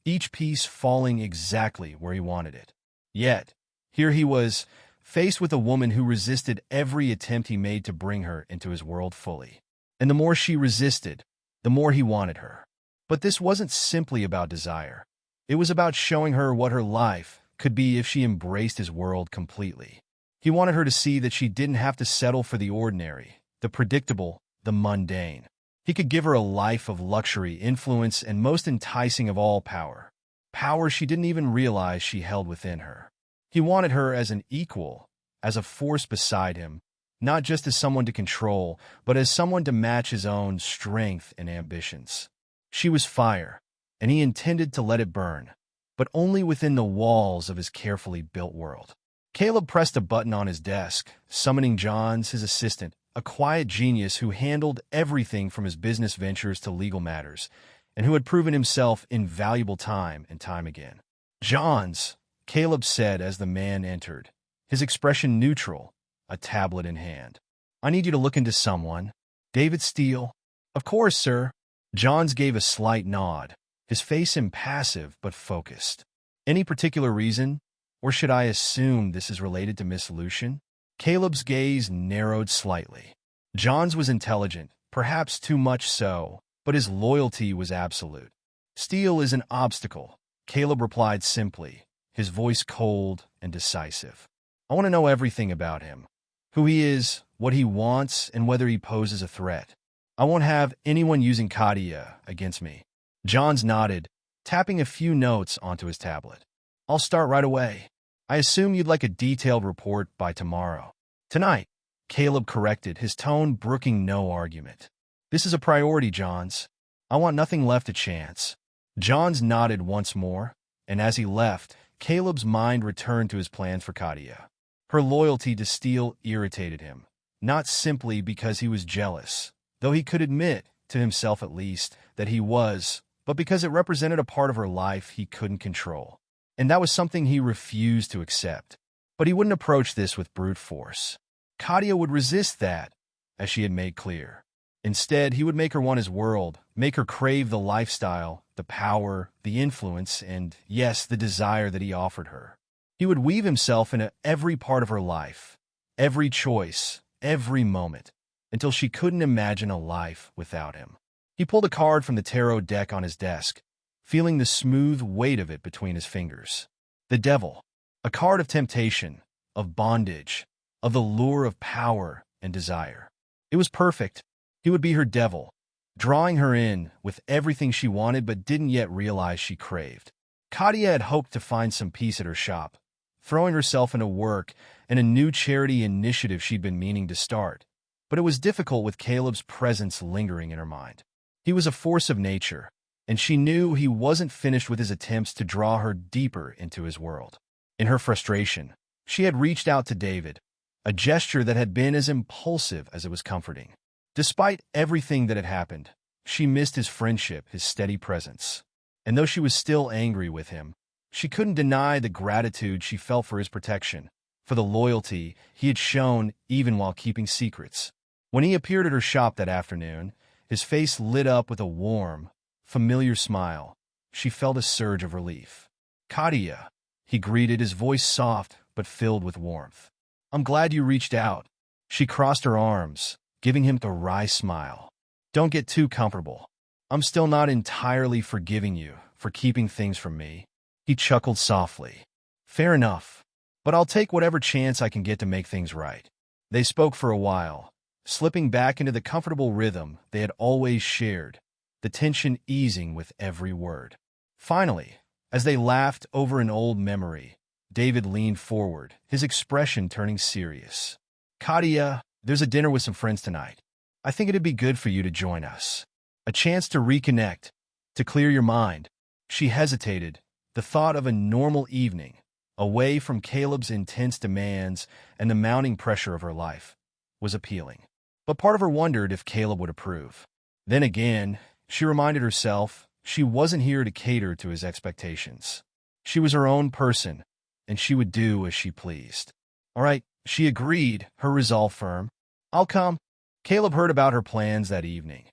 each piece falling exactly where he wanted it. Yet, here he was, faced with a woman who resisted every attempt he made to bring her into his world fully. And the more she resisted, the more he wanted her. But this wasn't simply about desire. It was about showing her what her life could be if she embraced his world completely. He wanted her to see that she didn't have to settle for the ordinary, the predictable, the mundane. He could give her a life of luxury, influence, and most enticing of all, power. Power she didn't even realize she held within her. He wanted her as an equal, as a force beside him, not just as someone to control, but as someone to match his own strength and ambitions. She was fire, and he intended to let it burn, but only within the walls of his carefully built world. Caleb pressed a button on his desk, summoning Johns, his assistant, a quiet genius who handled everything from his business ventures to legal matters, and who had proven himself invaluable time and time again. "Johns," Caleb said as the man entered, his expression neutral, a tablet in hand. "I need you to look into someone. David Steele." "Of course, sir." Johns gave a slight nod, his face impassive but focused. "Any particular reason? Or should I assume this is related to Miss Lucian?" Caleb's gaze narrowed slightly. Johns was intelligent, perhaps too much so, but his loyalty was absolute. "Steele is an obstacle," Caleb replied simply, his voice cold and decisive. "I want to know everything about him. Who he is, what he wants, and whether he poses a threat. I won't have anyone using Katya against me." Johns nodded, tapping a few notes onto his tablet. "I'll start right away. I assume you'd like a detailed report by tomorrow." "Tonight," Caleb corrected, his tone brooking no argument. "This is a priority, Johns. I want nothing left to chance." Johns nodded once more, and as he left, Caleb's mind returned to his plans for Katya. Her loyalty to Steele irritated him, not simply because he was jealous, though he could admit, to himself at least, that he was, but because it represented a part of her life he couldn't control. And that was something he refused to accept. But he wouldn't approach this with brute force. Katya would resist that, as she had made clear. Instead, he would make her want his world, make her crave the lifestyle, the power, the influence, and, yes, the desire that he offered her. He would weave himself into every part of her life, every choice, every moment, until she couldn't imagine a life without him. He pulled a card from the tarot deck on his desk, feeling the smooth weight of it between his fingers. The Devil, a card of temptation, of bondage, of the lure of power and desire. It was perfect. He would be her devil, drawing her in with everything she wanted but didn't yet realize she craved. Katya had hoped to find some peace at her shop, throwing herself into work and a new charity initiative she'd been meaning to start. But it was difficult with Caleb's presence lingering in her mind. He was a force of nature, and she knew he wasn't finished with his attempts to draw her deeper into his world. In her frustration, she had reached out to David, a gesture that had been as impulsive as it was comforting. Despite everything that had happened, she missed his friendship, his steady presence. And though she was still angry with him, she couldn't deny the gratitude she felt for his protection, for the loyalty he had shown even while keeping secrets. When he appeared at her shop that afternoon, his face lit up with a warm, familiar smile. She felt a surge of relief. "Katya," he greeted, his voice soft but filled with warmth. "I'm glad you reached out." She crossed her arms, giving him the wry smile. "Don't get too comfortable. I'm still not entirely forgiving you for keeping things from me." He chuckled softly. "Fair enough. but I'll take whatever chance I can get to make things right. They spoke for a while, slipping back into the comfortable rhythm they had always shared, the tension easing with every word. Finally, as they laughed over an old memory, David leaned forward, his expression turning serious. Katya, there's a dinner with some friends tonight. I think it'd be good for you to join us. A chance to reconnect, to clear your mind. She hesitated, the thought of a normal evening, away from Caleb's intense demands and the mounting pressure of her life, was appealing. But part of her wondered if Caleb would approve. Then again, she reminded herself she wasn't here to cater to his expectations. She was her own person, and she would do as she pleased. All right, she agreed, her resolve firm. I'll come. Caleb heard about her plans that evening,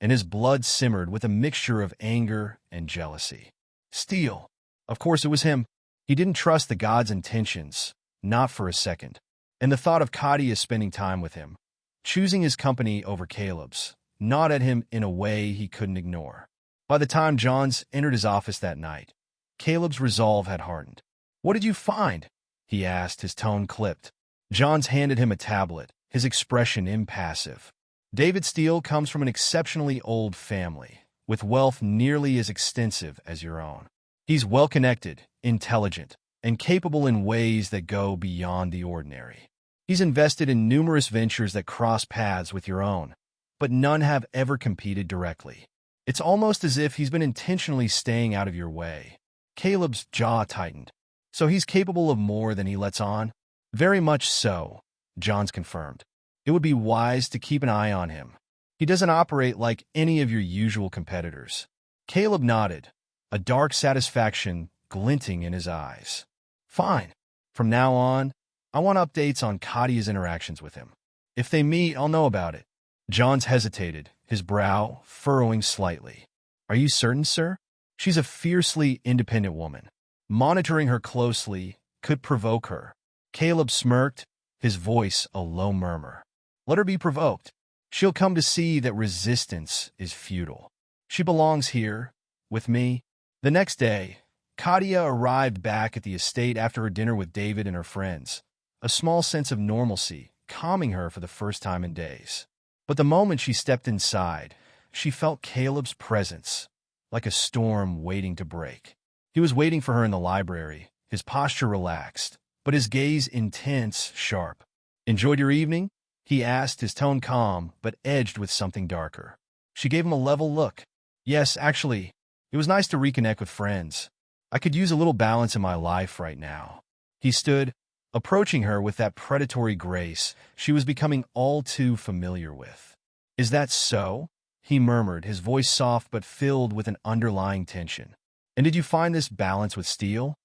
and his blood simmered with a mixture of anger and jealousy. Steele. Of course it was him. He didn't trust the god's intentions, not for a second. And the thought of Katya spending time with him, choosing his company over Caleb's, gnawed at him in a way he couldn't ignore. By the time Johns entered his office that night, Caleb's resolve had hardened. What did you find? He asked, his tone clipped. Johns handed him a tablet, his expression impassive. David Steele comes from an exceptionally old family, with wealth nearly as extensive as your own. He's well-connected, intelligent, and capable in ways that go beyond the ordinary. He's invested in numerous ventures that cross paths with your own, but none have ever competed directly. It's almost as if he's been intentionally staying out of your way. Caleb's jaw tightened. So he's capable of more than he lets on? Very much so, Johns confirmed. It would be wise to keep an eye on him. He doesn't operate like any of your usual competitors. Caleb nodded, a dark satisfaction glinting in his eyes. Fine. From now on, I want updates on Katya's interactions with him. If they meet, I'll know about it. Johns hesitated, his brow furrowing slightly. Are you certain, sir? She's a fiercely independent woman. Monitoring her closely could provoke her. Caleb smirked, his voice a low murmur. Let her be provoked. She'll come to see that resistance is futile. She belongs here, with me. The next day, Katya arrived back at the estate after her dinner with David and her friends, a small sense of normalcy calming her for the first time in days. But the moment she stepped inside, she felt Caleb's presence, like a storm waiting to break. He was waiting for her in the library, his posture relaxed, but his gaze intense, sharp. Enjoyed your evening? He asked, his tone calm, but edged with something darker. She gave him a level look. Yes, actually, it was nice to reconnect with friends. I could use a little balance in my life right now. He stood, approaching her with that predatory grace she was becoming all too familiar with. Is that so? He murmured, his voice soft but filled with an underlying tension. And did you find this balance with Steele?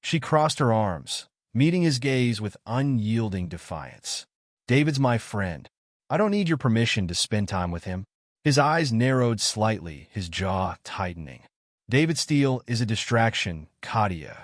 She crossed her arms, meeting his gaze with unyielding defiance. David's my friend. I don't need your permission to spend time with him. His eyes narrowed slightly, his jaw tightening. David Steele is a distraction, Katya.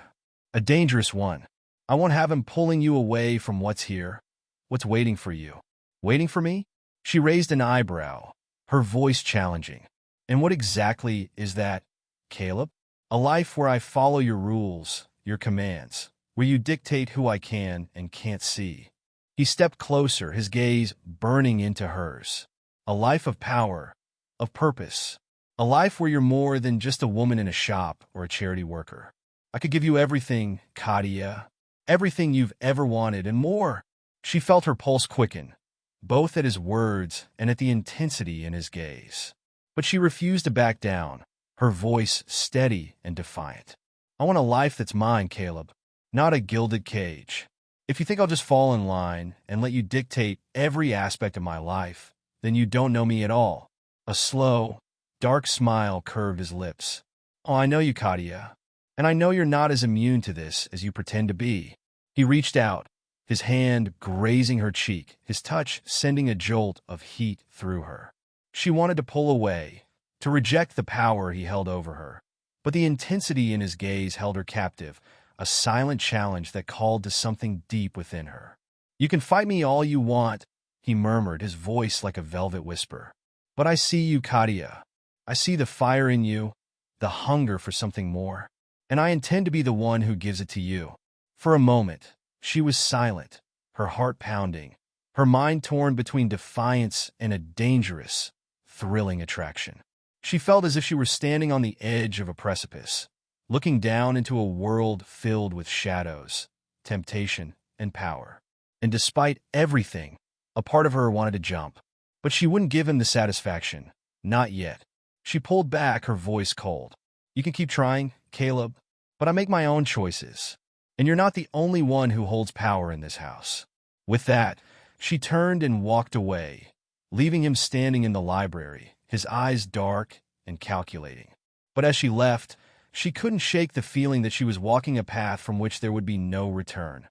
A dangerous one. I won't have him pulling you away from what's here, what's waiting for you. Waiting for me? She raised an eyebrow, her voice challenging. And what exactly is that, Caleb? A life where I follow your rules, your commands, where you dictate who I can and can't see. He stepped closer, his gaze burning into hers. A life of power, of purpose. A life where you're more than just a woman in a shop or a charity worker. I could give you everything, Katya. Everything you've ever wanted and more. She felt her pulse quicken, both at his words and at the intensity in his gaze. But she refused to back down, her voice steady and defiant. I want a life that's mine, Caleb, not a gilded cage. If you think I'll just fall in line and let you dictate every aspect of my life, then you don't know me at all. A slow, dark smile curved his lips. Oh, I know you, Katya, and I know you're not as immune to this as you pretend to be. He reached out, his hand grazing her cheek, his touch sending a jolt of heat through her. She wanted to pull away, to reject the power he held over her. But the intensity in his gaze held her captive, a silent challenge that called to something deep within her. You can fight me all you want, he murmured, his voice like a velvet whisper. But I see you, Katya. I see the fire in you, the hunger for something more. And I intend to be the one who gives it to you. For a moment, She was silent, her heart pounding, her mind torn between defiance and a dangerous, thrilling attraction. She felt as if she were standing on the edge of a precipice, looking down into a world filled with shadows, temptation, and power. And despite everything, a part of her wanted to jump. But she wouldn't give him the satisfaction. Not yet. She pulled back, her voice cold. You can keep trying, Caleb, but I make my own choices. And you're not the only one who holds power in this house. With that, she turned and walked away, leaving him standing in the library, his eyes dark and calculating. But as she left, she couldn't shake the feeling that she was walking a path from which there would be no return.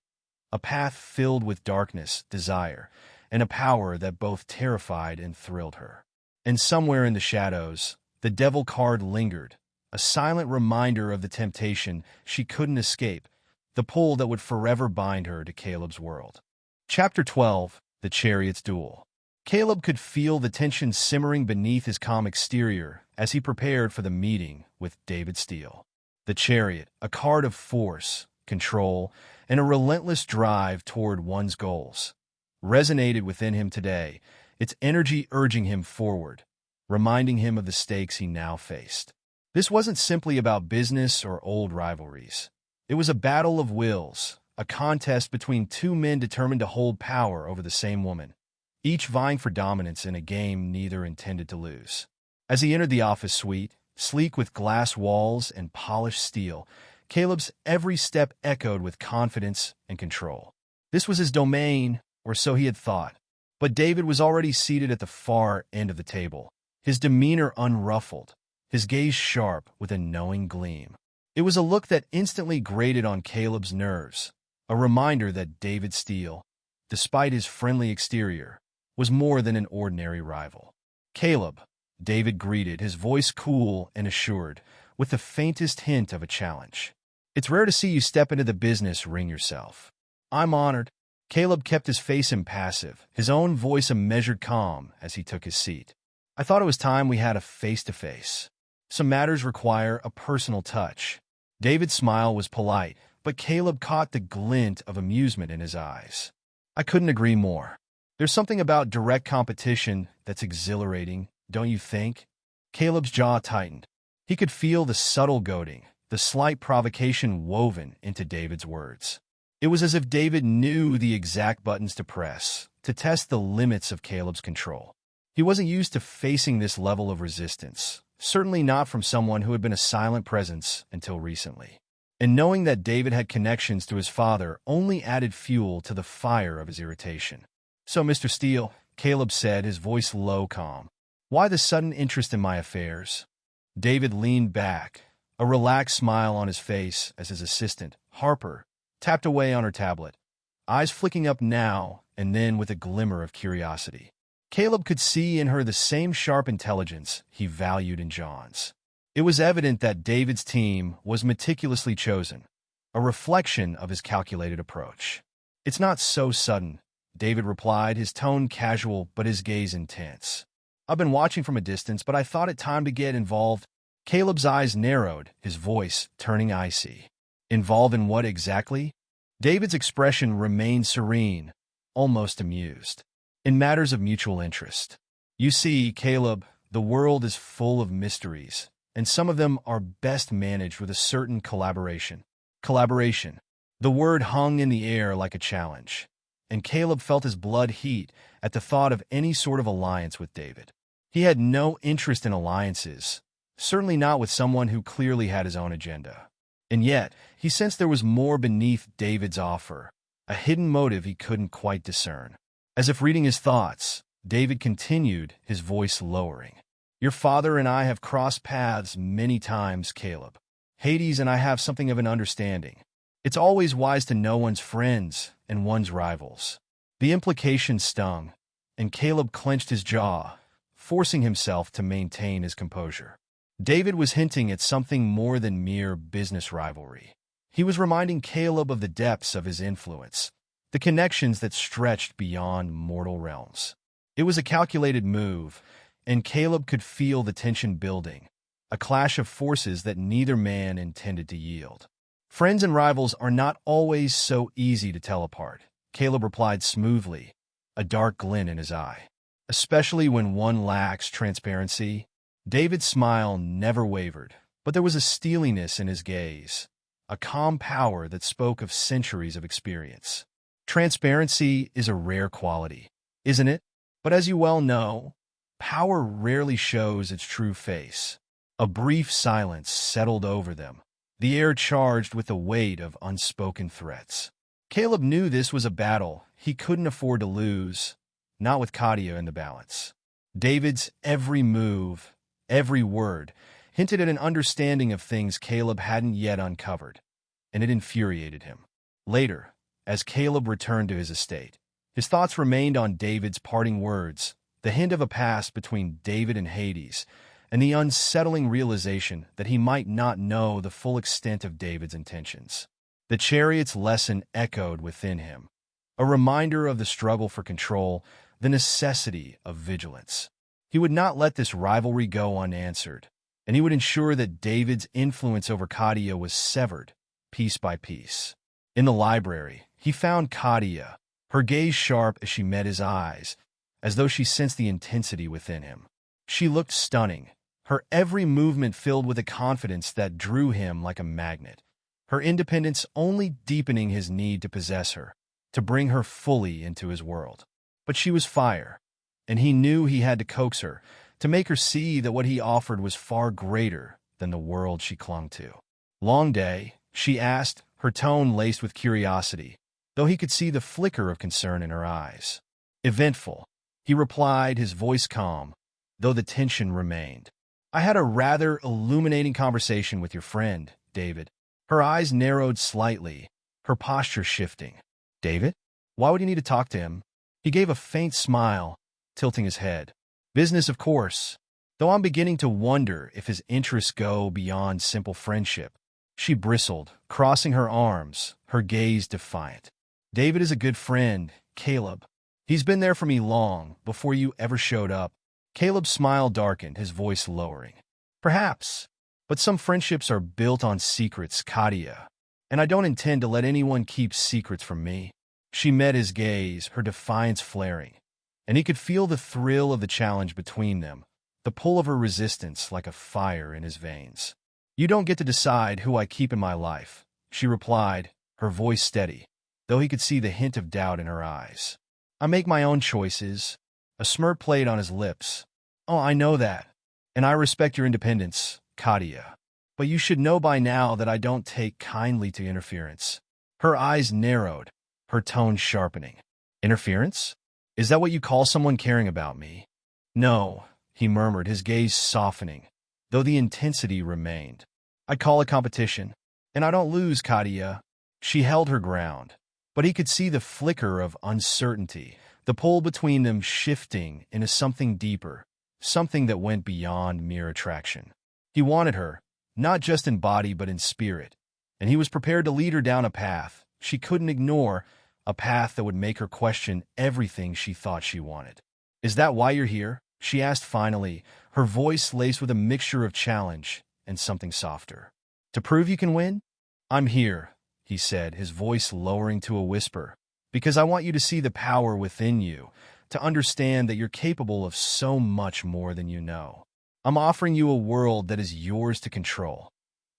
A path filled with darkness, desire, and a power that both terrified and thrilled her. And somewhere in the shadows, the devil card lingered, a silent reminder of the temptation she couldn't escape, the pull that would forever bind her to Caleb's world. Chapter 12, The Chariot's Duel. Caleb could feel the tension simmering beneath his calm exterior as he prepared for the meeting with David Steele. The chariot, a card of force, control, and a relentless drive toward one's goals, resonated within him today, its energy urging him forward, reminding him of the stakes he now faced. This wasn't simply about business or old rivalries. It was a battle of wills, a contest between two men determined to hold power over the same woman, each vying for dominance in a game neither intended to lose. As he entered the office suite, sleek with glass walls and polished steel, Caleb's every step echoed with confidence and control. This was his domain, or so he had thought. But David was already seated at the far end of the table, his demeanor unruffled, his gaze sharp with a knowing gleam. It was a look that instantly grated on Caleb's nerves, a reminder that David Steele, despite his friendly exterior, was more than an ordinary rival. "Caleb," David greeted, his voice cool and assured, with the faintest hint of a challenge. "It's rare to see you step into the business ring yourself." "I'm honored." Caleb kept his face impassive, his own voice a measured calm as he took his seat. "I thought it was time we had a face-to-face. Some matters require a personal touch." David's smile was polite, but Caleb caught the glint of amusement in his eyes. "I couldn't agree more. There's something about direct competition that's exhilarating, don't you think?" Caleb's jaw tightened. He could feel the subtle goading, the slight provocation woven into David's words. It was as if David knew the exact buttons to press, to test the limits of Caleb's control. He wasn't used to facing this level of resistance, certainly not from someone who had been a silent presence until recently. And knowing that David had connections to his father only added fuel to the fire of his irritation. "So, Mr. Steele," Caleb said, his voice low, calm, "why the sudden interest in my affairs?" David leaned back, a relaxed smile on his face as his assistant, Harper, tapped away on her tablet, eyes flicking up now and then with a glimmer of curiosity. Caleb could see in her the same sharp intelligence he valued in John's. It was evident that David's team was meticulously chosen, a reflection of his calculated approach. "It's not so sudden," David replied, his tone casual but his gaze intense. "I've been watching from a distance, but I thought it time to get involved." Caleb's eyes narrowed, his voice turning icy. "Involved in what exactly?" David's expression remained serene, almost amused. "In matters of mutual interest. You see, Caleb, the world is full of mysteries, and some of them are best managed with a certain collaboration." Collaboration. The word hung in the air like a challenge, and Caleb felt his blood heat at the thought of any sort of alliance with David. He had no interest in alliances, certainly not with someone who clearly had his own agenda. And yet, he sensed there was more beneath David's offer, a hidden motive he couldn't quite discern. As if reading his thoughts, David continued, his voice lowering. "Your father and I have crossed paths many times, Caleb. Hades and I have something of an understanding. It's always wise to know one's friends and one's rivals." The implication stung, and Caleb clenched his jaw, forcing himself to maintain his composure. David was hinting at something more than mere business rivalry. He was reminding Caleb of the depths of his influence, the connections that stretched beyond mortal realms. It was a calculated move, and Caleb could feel the tension building, a clash of forces that neither man intended to yield. Friends and rivals are not always so easy to tell apart, Caleb replied smoothly, a dark glint in his eye. Especially when one lacks transparency. David's smile never wavered, but there was a steeliness in his gaze, a calm power that spoke of centuries of experience. Transparency is a rare quality, isn't it? But as you well know, power rarely shows its true face. A brief silence settled over them, the air charged with the weight of unspoken threats. Caleb knew this was a battle he couldn't afford to lose, not with Katya in the balance. David's every move, every word, hinted at an understanding of things Caleb hadn't yet uncovered, and it infuriated him. Later, as Caleb returned to his estate, his thoughts remained on David's parting words, the hint of a past between David and Hades, and the unsettling realization that he might not know the full extent of David's intentions. The chariot's lesson echoed within him, a reminder of the struggle for control, the necessity of vigilance. He would not let this rivalry go unanswered, and he would ensure that David's influence over Katya was severed, piece by piece. In the library, he found Katya, her gaze sharp as she met his eyes, as though she sensed the intensity within him. She looked stunning, her every movement filled with a confidence that drew him like a magnet, her independence only deepening his need to possess her, to bring her fully into his world. But she was fire, and he knew he had to coax her, to make her see that what he offered was far greater than the world she clung to. "Long day?" she asked, her tone laced with curiosity, though he could see the flicker of concern in her eyes. "Eventful," he replied, his voice calm, though the tension remained. "I had a rather illuminating conversation with your friend, David." Her eyes narrowed slightly, her posture shifting. "David? Why would you need to talk to him?" He gave a faint smile, tilting his head. "Business, of course, though I'm beginning to wonder if his interests go beyond simple friendship." She bristled, crossing her arms, her gaze defiant. "David is a good friend, Caleb. He's been there for me long, before you ever showed up." Caleb's smile darkened, his voice lowering. "Perhaps, but some friendships are built on secrets, Katya, and I don't intend to let anyone keep secrets from me." She met his gaze, her defiance flaring, and he could feel the thrill of the challenge between them, the pull of her resistance like a fire in his veins. "You don't get to decide who I keep in my life," she replied, her voice steady, though he could see the hint of doubt in her eyes. "I make my own choices." A smirk played on his lips. "Oh, I know that, and I respect your independence, Katya. But you should know by now that I don't take kindly to interference." Her eyes narrowed, her tone sharpening. "Interference? Is that what you call someone caring about me?" "No," he murmured, his gaze softening, though the intensity remained. "I call it competition, and I don't lose, Katya." She held her ground, but he could see the flicker of uncertainty, the pull between them shifting into something deeper, something that went beyond mere attraction. He wanted her, not just in body but in spirit, and he was prepared to lead her down a path she couldn't ignore, a path that would make her question everything she thought she wanted. "Is that why you're here?" she asked finally, her voice laced with a mixture of challenge and something softer. "To prove you can win?" "I'm here," he said, his voice lowering to a whisper, "because I want you to see the power within you, to understand that you're capable of so much more than you know. I'm offering you a world that is yours to control,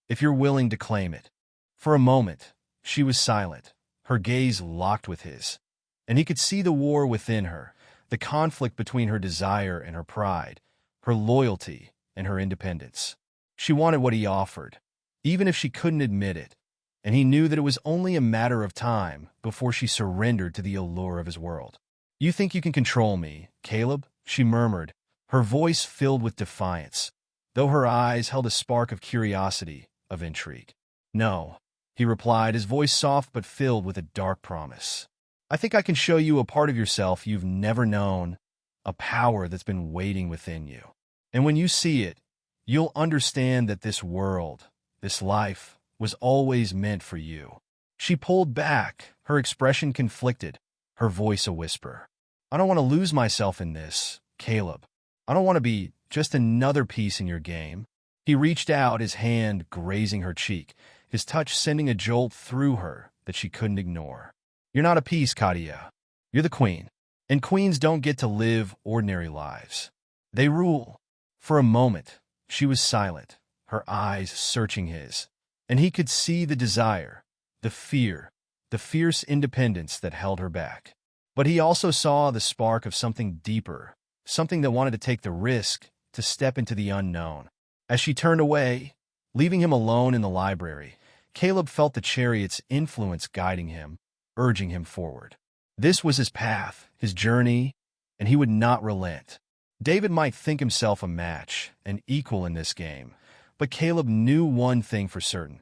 if you're willing to claim it." For a moment, she was silent, her gaze locked with his, and he could see the war within her, the conflict between her desire and her pride, her loyalty and her independence. She wanted what he offered, even if she couldn't admit it, and he knew that it was only a matter of time before she surrendered to the allure of his world. "You think you can control me, Caleb?" she murmured, her voice filled with defiance, though her eyes held a spark of curiosity, of intrigue. "No," he replied, his voice soft but filled with a dark promise. "I think I can show you a part of yourself you've never known, a power that's been waiting within you. And when you see it, you'll understand that this world, this life, was always meant for you." She pulled back, her expression conflicted, her voice a whisper. "I don't want to lose myself in this, Caleb. I don't want to be just another piece in your game." He reached out, his hand grazing her cheek, his touch sending a jolt through her that she couldn't ignore. "You're not a piece, Katya. You're the queen. And queens don't get to live ordinary lives. They rule." For a moment, she was silent, her eyes searching his, and he could see the desire, the fear, the fierce independence that held her back. But he also saw the spark of something deeper, something that wanted to take the risk, to step into the unknown. As she turned away, leaving him alone in the library, Caleb felt the chariot's influence guiding him, urging him forward. This was his path, his journey, and he would not relent. David might think himself a match, an equal in this game, but Caleb knew one thing for certain.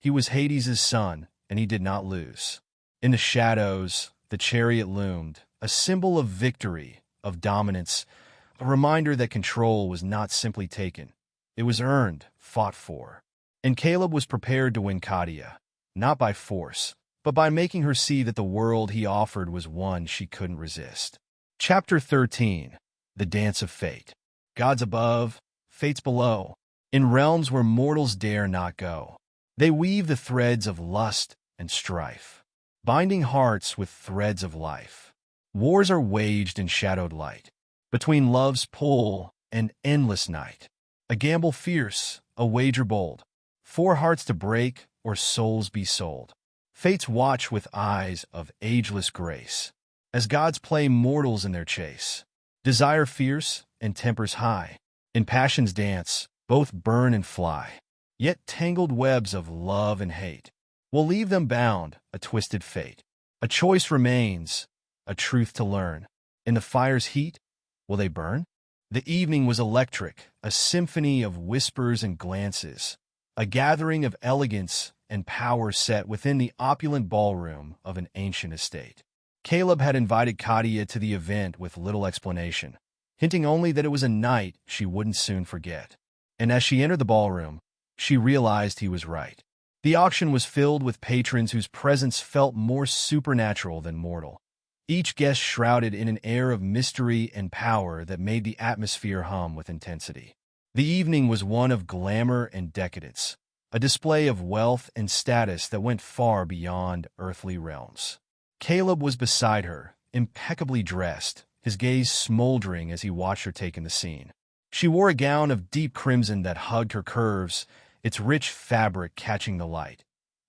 He was Hades' son, and he did not lose. In the shadows, the chariot loomed, a symbol of victory, of dominance, a reminder that control was not simply taken. It was earned, fought for. And Caleb was prepared to win Katya, not by force, but by making her see that the world he offered was one she couldn't resist. Chapter 13. The Dance of Fate. Gods above, fates below. In realms where mortals dare not go, they weave the threads of lust and strife, binding hearts with threads of life. Wars are waged in shadowed light, between love's pull and endless night. A gamble fierce, a wager bold, for hearts to break or souls be sold. Fates watch with eyes of ageless grace, as gods play mortals in their chase. Desire fierce and tempers high, in passion's dance both burn and fly. Yet tangled webs of love and hate will leave them bound, a twisted fate. A choice remains, a truth to learn. In the fire's heat, will they burn? The evening was electric, a symphony of whispers and glances, a gathering of elegance and power set within the opulent ballroom of an ancient estate. Caleb had invited Katya to the event with little explanation, hinting only that it was a night she wouldn't soon forget. And as she entered the ballroom, she realized he was right. The auction was filled with patrons whose presence felt more supernatural than mortal, each guest shrouded in an air of mystery and power that made the atmosphere hum with intensity. The evening was one of glamour and decadence, a display of wealth and status that went far beyond earthly realms. Caleb was beside her, impeccably dressed, his gaze smoldering as he watched her take in the scene. She wore a gown of deep crimson that hugged her curves, its rich fabric catching the light,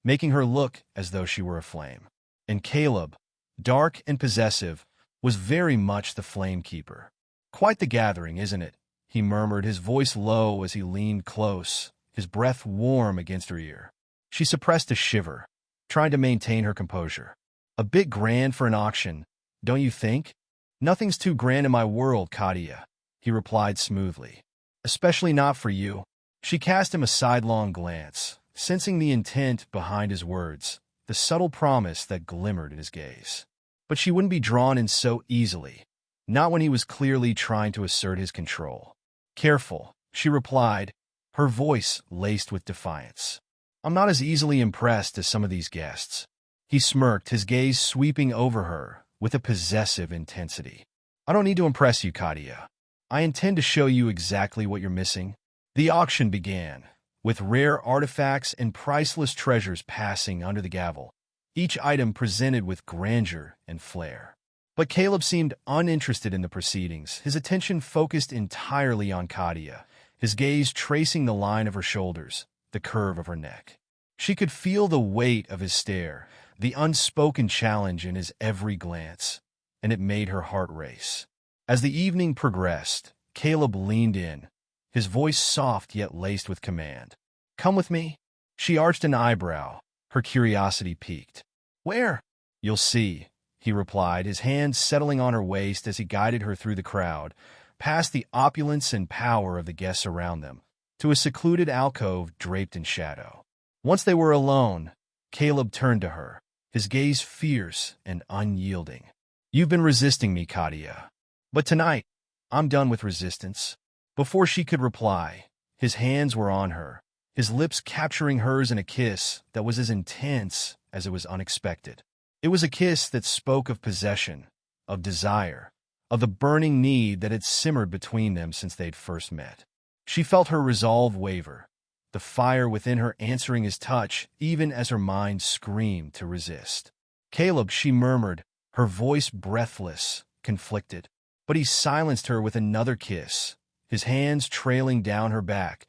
making her look as though she were aflame. And Caleb, dark and possessive, was very much the flame keeper. "Quite the gathering, isn't it?" he murmured, his voice low as he leaned close, his breath warm against her ear. She suppressed a shiver, trying to maintain her composure. "A bit grand for an auction, don't you think?" "Nothing's too grand in my world, Katya," he replied smoothly. "Especially not for you." She cast him a sidelong glance, sensing the intent behind his words, the subtle promise that glimmered in his gaze. But she wouldn't be drawn in so easily, not when he was clearly trying to assert his control. "Careful," she replied, her voice laced with defiance. "I'm not as easily impressed as some of these guests." He smirked, his gaze sweeping over her with a possessive intensity. "I don't need to impress you, Katya. I intend to show you exactly what you're missing." The auction began, with rare artifacts and priceless treasures passing under the gavel, each item presented with grandeur and flair. But Caleb seemed uninterested in the proceedings, his attention focused entirely on Katya, his gaze tracing the line of her shoulders, the curve of her neck. She could feel the weight of his stare, the unspoken challenge in his every glance, and it made her heart race. As the evening progressed, Caleb leaned in, his voice soft yet laced with command. "Come with me." She arched an eyebrow, her curiosity piqued. "Where?" "You'll see," he replied, his hand settling on her waist as he guided her through the crowd, past the opulence and power of the guests around them, to a secluded alcove draped in shadow. Once they were alone, Caleb turned to her, his gaze fierce and unyielding. "You've been resisting me, Katya. But tonight, I'm done with resistance." Before she could reply, his hands were on her, his lips capturing hers in a kiss that was as intense as it was unexpected. It was a kiss that spoke of possession, of desire, of the burning need that had simmered between them since they'd first met. She felt her resolve waver, the fire within her answering his touch, even as her mind screamed to resist. "Caleb," she murmured, her voice breathless, conflicted. But he silenced her with another kiss, his hands trailing down her back,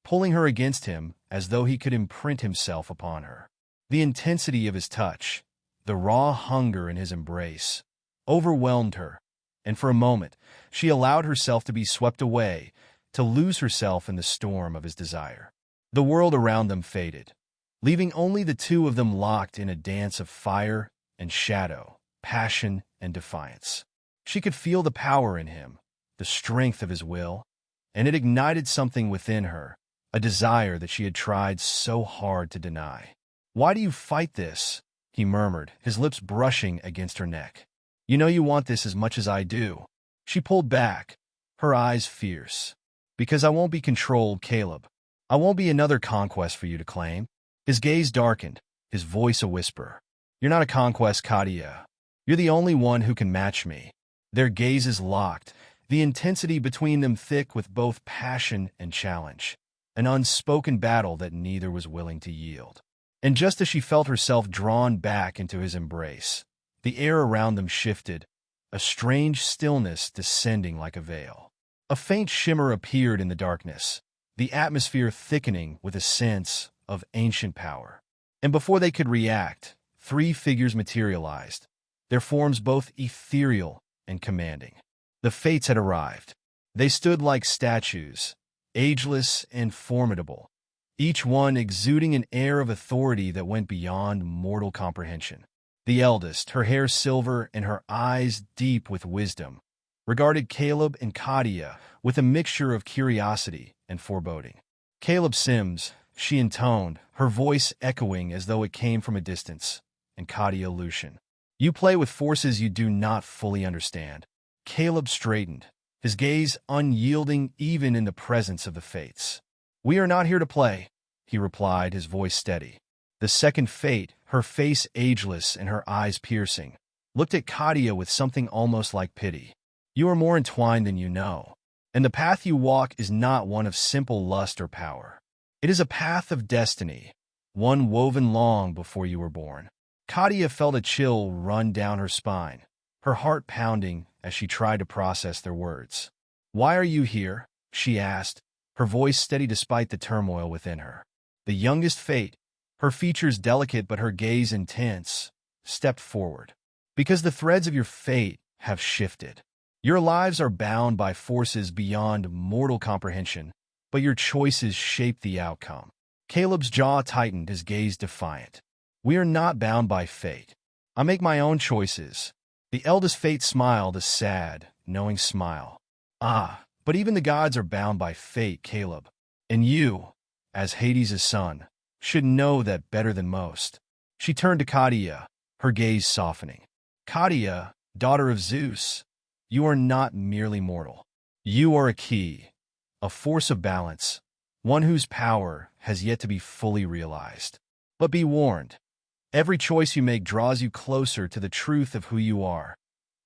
pulling her against him as though he could imprint himself upon her. The intensity of his touch, the raw hunger in his embrace, overwhelmed her, and for a moment she allowed herself to be swept away, to lose herself in the storm of his desire. The world around them faded, leaving only the two of them locked in a dance of fire and shadow, passion and defiance. She could feel the power in him, the strength of his will, and it ignited something within her, a desire that she had tried so hard to deny. "Why do you fight this?" he murmured, his lips brushing against her neck. "You know you want this as much as I do." She pulled back, her eyes fierce. "Because I won't be controlled, Caleb. I won't be another conquest for you to claim." His gaze darkened, his voice a whisper. "You're not a conquest, Katya. You're the only one who can match me." Their gazes locked, the intensity between them thick with both passion and challenge, an unspoken battle that neither was willing to yield. And just as she felt herself drawn back into his embrace, the air around them shifted, a strange stillness descending like a veil. A faint shimmer appeared in the darkness, the atmosphere thickening with a sense of ancient power. And before they could react, three figures materialized, their forms both ethereal and commanding. The fates had arrived. They stood like statues, ageless and formidable, each one exuding an air of authority that went beyond mortal comprehension. The eldest, her hair silver and her eyes deep with wisdom, regarded Caleb and Katya with a mixture of curiosity and foreboding. "Caleb Sims," she intoned, her voice echoing as though it came from a distance, and Katya Lucian. "You play with forces you do not fully understand." Caleb straightened, his gaze unyielding even in the presence of the fates. "We are not here to play," he replied, his voice steady. The second fate, her face ageless and her eyes piercing, looked at Katya with something almost like pity. "You are more entwined than you know, and the path you walk is not one of simple lust or power. It is a path of destiny, one woven long before you were born." Katya felt a chill run down her spine, her heart pounding as she tried to process their words. "Why are you here?" she asked, her voice steady despite the turmoil within her. The youngest fate, her features delicate but her gaze intense, stepped forward. "Because the threads of your fate have shifted. Your lives are bound by forces beyond mortal comprehension, but your choices shape the outcome." Caleb's jaw tightened, his gaze defiant. "We are not bound by fate. I make my own choices." The eldest fate smiled a sad, knowing smile. "Ah, but even the gods are bound by fate, Caleb. And you, as Hades' son, should know that better than most." She turned to Katya, her gaze softening. "Katya, daughter of Zeus, you are not merely mortal. You are a key, a force of balance, one whose power has yet to be fully realized. But be warned, every choice you make draws you closer to the truth of who you are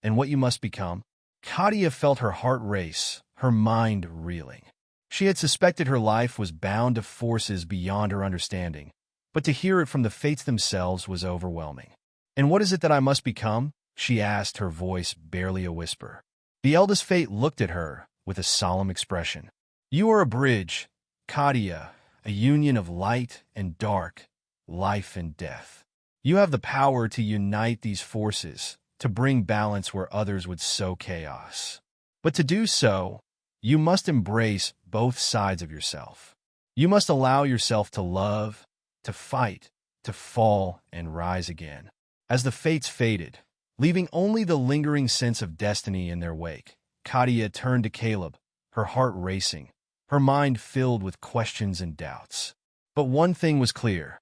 and what you must become." Katya felt her heart race, her mind reeling. She had suspected her life was bound to forces beyond her understanding, but to hear it from the fates themselves was overwhelming. "And what is it that I must become?" she asked, her voice barely a whisper. The eldest fate looked at her with a solemn expression. "You are a bridge, Katya, a union of light and dark, life and death. You have the power to unite these forces, to bring balance where others would sow chaos. But to do so, you must embrace both sides of yourself. You must allow yourself to love, to fight, to fall, and rise again." As the fates faded, leaving only the lingering sense of destiny in their wake, Katya turned to Caleb, her heart racing, her mind filled with questions and doubts. But one thing was clear.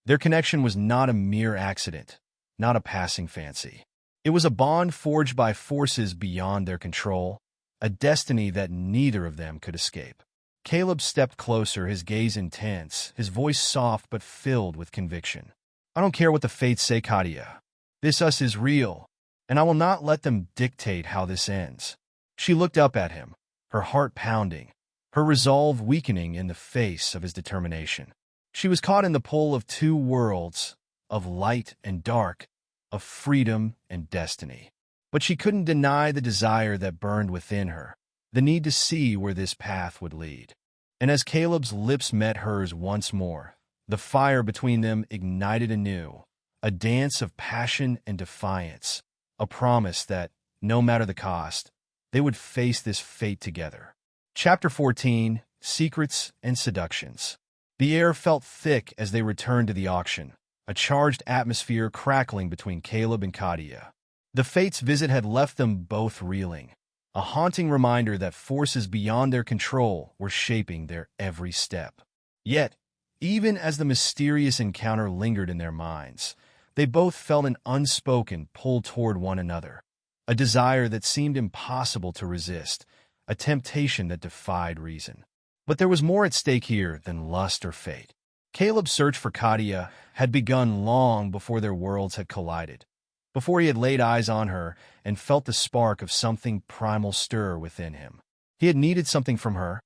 Their connection was not a mere accident, not a passing fancy. It was a bond forged by forces beyond their control, a destiny that neither of them could escape. Caleb stepped closer, his gaze intense, his voice soft but filled with conviction. "I don't care what the fates say, Katya. This us is real, and I will not let them dictate how this ends." She looked up at him, her heart pounding, her resolve weakening in the face of his determination. She was caught in the pull of two worlds, of light and dark, of freedom and destiny. But she couldn't deny the desire that burned within her, the need to see where this path would lead. And as Caleb's lips met hers once more, the fire between them ignited anew, a dance of passion and defiance, a promise that, no matter the cost, they would face this fate together. Chapter 14, Secrets and Seductions. The air felt thick as they returned to the auction, a charged atmosphere crackling between Caleb and Katya. The fate's visit had left them both reeling, a haunting reminder that forces beyond their control were shaping their every step. Yet, even as the mysterious encounter lingered in their minds, they both felt an unspoken pull toward one another, a desire that seemed impossible to resist, a temptation that defied reason. But there was more at stake here than lust or fate. Caleb's search for Katya had begun long before their worlds had collided, before he had laid eyes on her and felt the spark of something primal stir within him. He had needed something from her,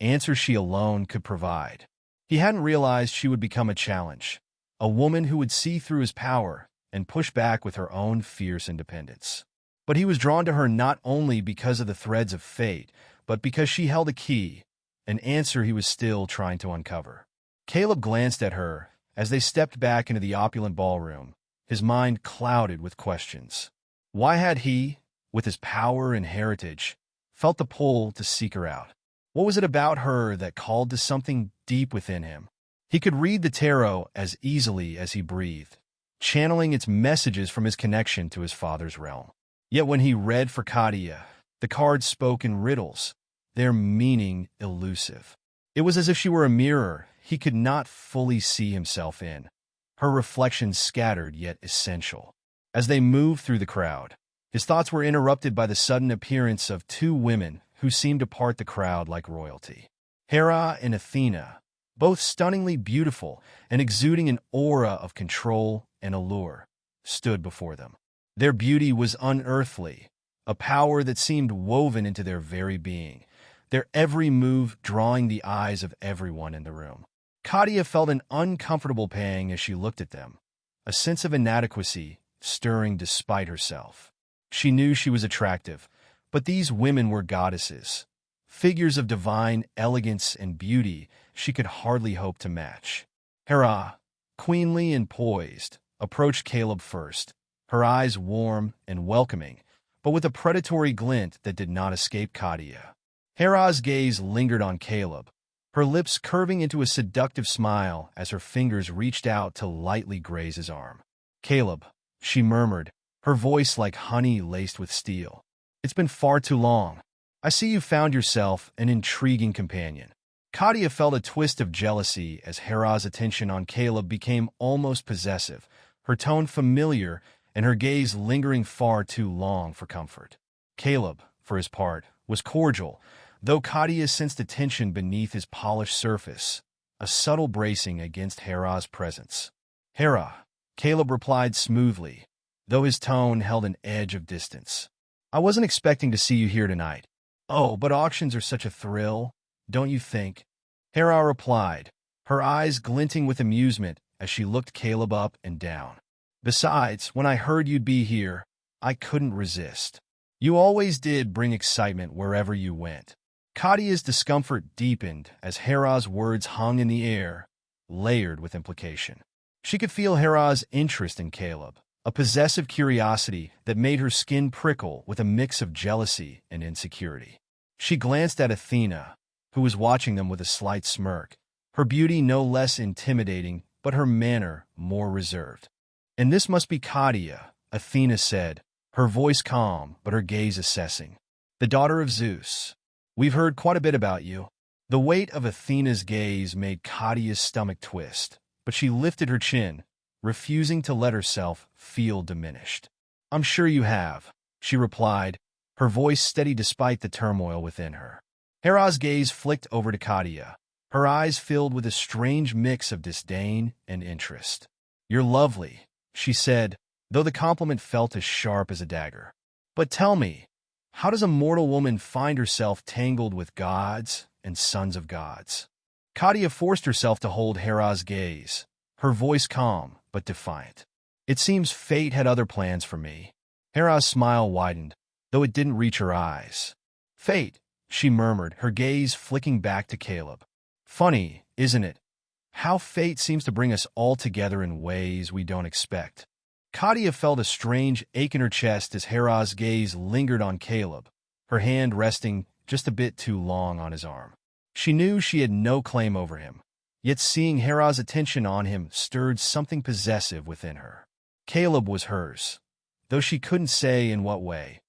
answers she alone could provide. He hadn't realized she would become a challenge, a woman who would see through his power and push back with her own fierce independence. But he was drawn to her not only because of the threads of fate, but because she held a key, an answer he was still trying to uncover. Caleb glanced at her as they stepped back into the opulent ballroom, his mind clouded with questions. Why had he, with his power and heritage, felt the pull to seek her out? What was it about her that called to something deep within him? He could read the tarot as easily as he breathed, channeling its messages from his connection to his father's realm. Yet when he read for Katya, the cards spoke in riddles, their meaning elusive. It was as if she were a mirror he could not fully see himself in, her reflections scattered yet essential. As they moved through the crowd, his thoughts were interrupted by the sudden appearance of two women who seemed to part the crowd like royalty. Hera and Athena, both stunningly beautiful and exuding an aura of control and allure, stood before them. Their beauty was unearthly, a power that seemed woven into their very being, their every move drawing the eyes of everyone in the room. Katya felt an uncomfortable pang as she looked at them, a sense of inadequacy stirring despite herself. She knew she was attractive, but these women were goddesses, figures of divine elegance and beauty she could hardly hope to match. Hera, queenly and poised, approached Caleb first, her eyes warm and welcoming, but with a predatory glint that did not escape Katya. Hera's gaze lingered on Caleb, her lips curving into a seductive smile as her fingers reached out to lightly graze his arm. "Caleb," she murmured, her voice like honey laced with steel. "It's been far too long. I see you found yourself an intriguing companion." Katya felt a twist of jealousy as Hera's attention on Caleb became almost possessive, her tone familiar and her gaze lingering far too long for comfort. Caleb, for his part, was cordial, though Katya sensed a tension beneath his polished surface, a subtle bracing against Hera's presence. "Hera," Caleb replied smoothly, though his tone held an edge of distance. "I wasn't expecting to see you here tonight." "Oh, but auctions are such a thrill, don't you think?" Hera replied, her eyes glinting with amusement as she looked Caleb up and down. "Besides, when I heard you'd be here, I couldn't resist. You always did bring excitement wherever you went." Katya's discomfort deepened as Hera's words hung in the air, layered with implication. She could feel Hera's interest in Caleb, a possessive curiosity that made her skin prickle with a mix of jealousy and insecurity. She glanced at Athena, who was watching them with a slight smirk, her beauty no less intimidating, but her manner more reserved. "And this must be Katya," Athena said, her voice calm but her gaze assessing. "The daughter of Zeus. We've heard quite a bit about you." The weight of Athena's gaze made Katya's stomach twist, but she lifted her chin, refusing to let herself feel diminished. "I'm sure you have," she replied, her voice steady despite the turmoil within her. Hera's gaze flicked over to Katya, her eyes filled with a strange mix of disdain and interest. "You're lovely," she said, though the compliment felt as sharp as a dagger. "But tell me, how does a mortal woman find herself tangled with gods and sons of gods. Katya forced herself to hold Hera's gaze, her voice calm but defiant. It seems fate had other plans for me. Hera's smile widened, though it didn't reach her eyes. Fate, she murmured, her gaze flicking back to Caleb. Funny, isn't it? How fate seems to bring us all together in ways we don't expect. Katya felt a strange ache in her chest as Hera's gaze lingered on Caleb, her hand resting just a bit too long on his arm. She knew she had no claim over him, yet seeing Hera's attention on him stirred something possessive within her. Caleb was hers, though she couldn't say in what way,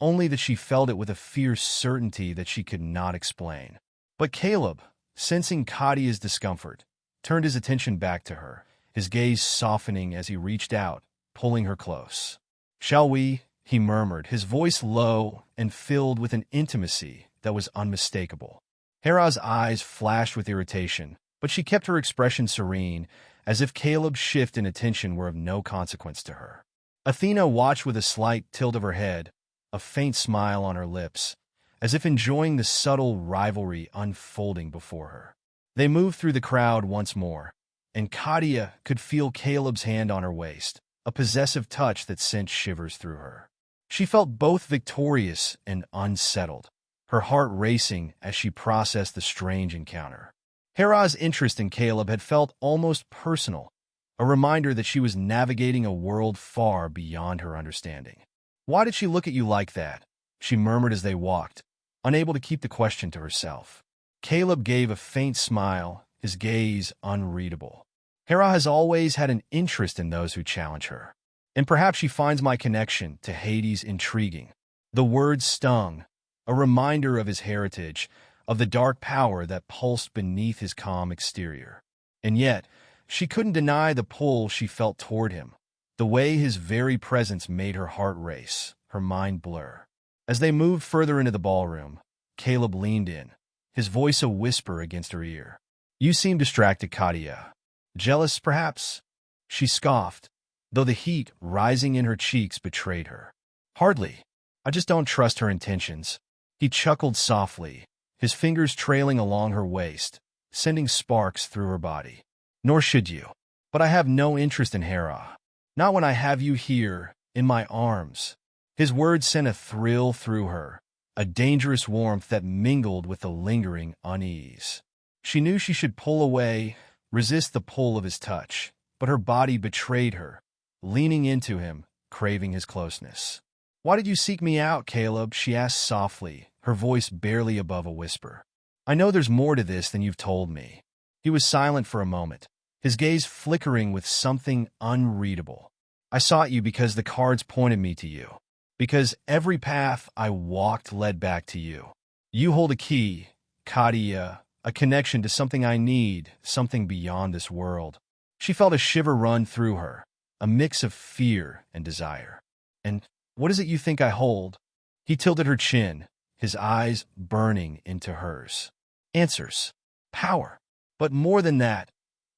only that she felt it with a fierce certainty that she could not explain. But Caleb, sensing Katya's discomfort, turned his attention back to her, his gaze softening as he reached out, pulling her close. "Shall we?" he murmured, his voice low and filled with an intimacy that was unmistakable. Hera's eyes flashed with irritation, but she kept her expression serene, as if Caleb's shift in attention were of no consequence to her. Athena watched with a slight tilt of her head, a faint smile on her lips, as if enjoying the subtle rivalry unfolding before her. They moved through the crowd once more, and Katya could feel Caleb's hand on her waist, a possessive touch that sent shivers through her. She felt both victorious and unsettled, her heart racing as she processed the strange encounter. Hera's interest in Caleb had felt almost personal, a reminder that she was navigating a world far beyond her understanding. "Why did she look at you like that?" she murmured as they walked, unable to keep the question to herself. Caleb gave a faint smile, his gaze unreadable. "Hera has always had an interest in those who challenge her, and perhaps she finds my connection to Hades intriguing." The words stung, a reminder of his heritage, of the dark power that pulsed beneath his calm exterior. And yet, she couldn't deny the pull she felt toward him, the way his very presence made her heart race, her mind blur. As they moved further into the ballroom, Caleb leaned in, his voice a whisper against her ear. "You seem distracted, Katya. Jealous, perhaps?" She scoffed, though the heat rising in her cheeks betrayed her. "Hardly. I just don't trust her intentions." He chuckled softly, his fingers trailing along her waist, sending sparks through her body. "Nor should you. But I have no interest in Hera. Not when I have you here, in my arms." His words sent a thrill through her, a dangerous warmth that mingled with the lingering unease. She knew she should pull away, resist the pull of his touch, but her body betrayed her, leaning into him, craving his closeness. "Why did you seek me out, Caleb?" she asked softly, her voice barely above a whisper. "I know there's more to this than you've told me." He was silent for a moment, his gaze flickering with something unreadable. "I sought you because the cards pointed me to you. Because every path I walked led back to you. You hold a key, Katya, a connection to something I need, something beyond this world." She felt a shiver run through her, a mix of fear and desire. "And what is it you think I hold?" He tilted her chin, his eyes burning into hers. "Answers. Power. But more than that,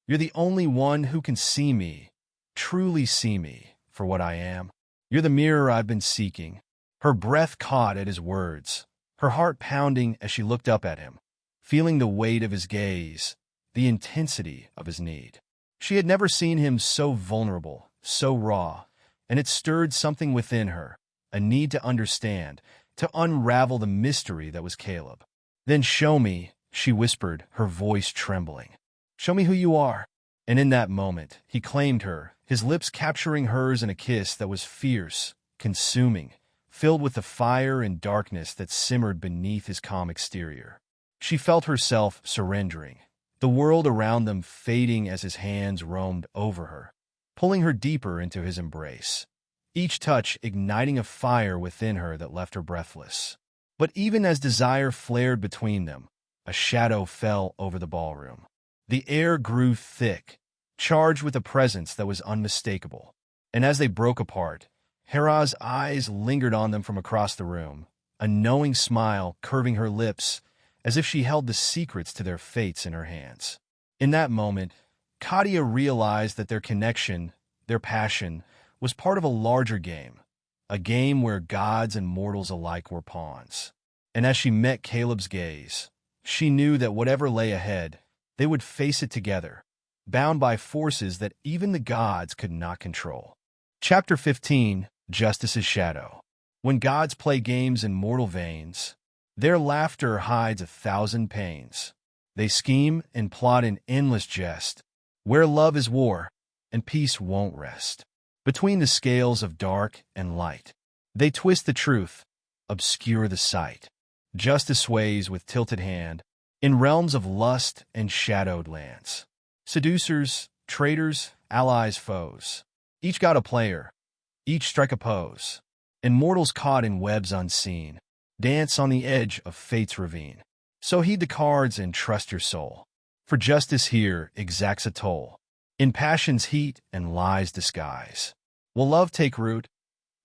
you're the only one who can see me, truly see me, for what I am. You're the mirror I've been seeking." Her breath caught at his words, her heart pounding as she looked up at him, feeling the weight of his gaze, the intensity of his need. She had never seen him so vulnerable, so raw, and it stirred something within her, a need to understand, to unravel the mystery that was Caleb. "Then show me," she whispered, her voice trembling. "Show me who you are." And in that moment, he claimed her, his lips capturing hers in a kiss that was fierce, consuming, filled with the fire and darkness that simmered beneath his calm exterior. She felt herself surrendering, the world around them fading as his hands roamed over her, pulling her deeper into his embrace, each touch igniting a fire within her that left her breathless. But even as desire flared between them, a shadow fell over the ballroom. The air grew thick, charged with a presence that was unmistakable. And as they broke apart, Hera's eyes lingered on them from across the room, a knowing smile curving her lips as if she held the secrets to their fates in her hands. In that moment, Katya realized that their connection, their passion, was part of a larger game, a game where gods and mortals alike were pawns. And as she met Caleb's gaze, She knew that whatever lay ahead, they would face it together, bound by forces that even the gods could not control. Chapter 15, Justice's Shadow. When gods play games in mortal veins, their laughter hides 1,000 pains. They scheme and plot in endless jest, where love is war and peace won't rest. Between the scales of dark and light, they twist the truth, obscure the sight. Justice sways with tilted hand in realms of lust and shadowed lands. Seducers, traitors, allies, foes, each got a player, each strike a pose. And mortals caught in webs unseen dance on the edge of fate's ravine. So heed the cards and trust your soul, for justice here exacts a toll. In passion's heat and lie's disguise, will love take root,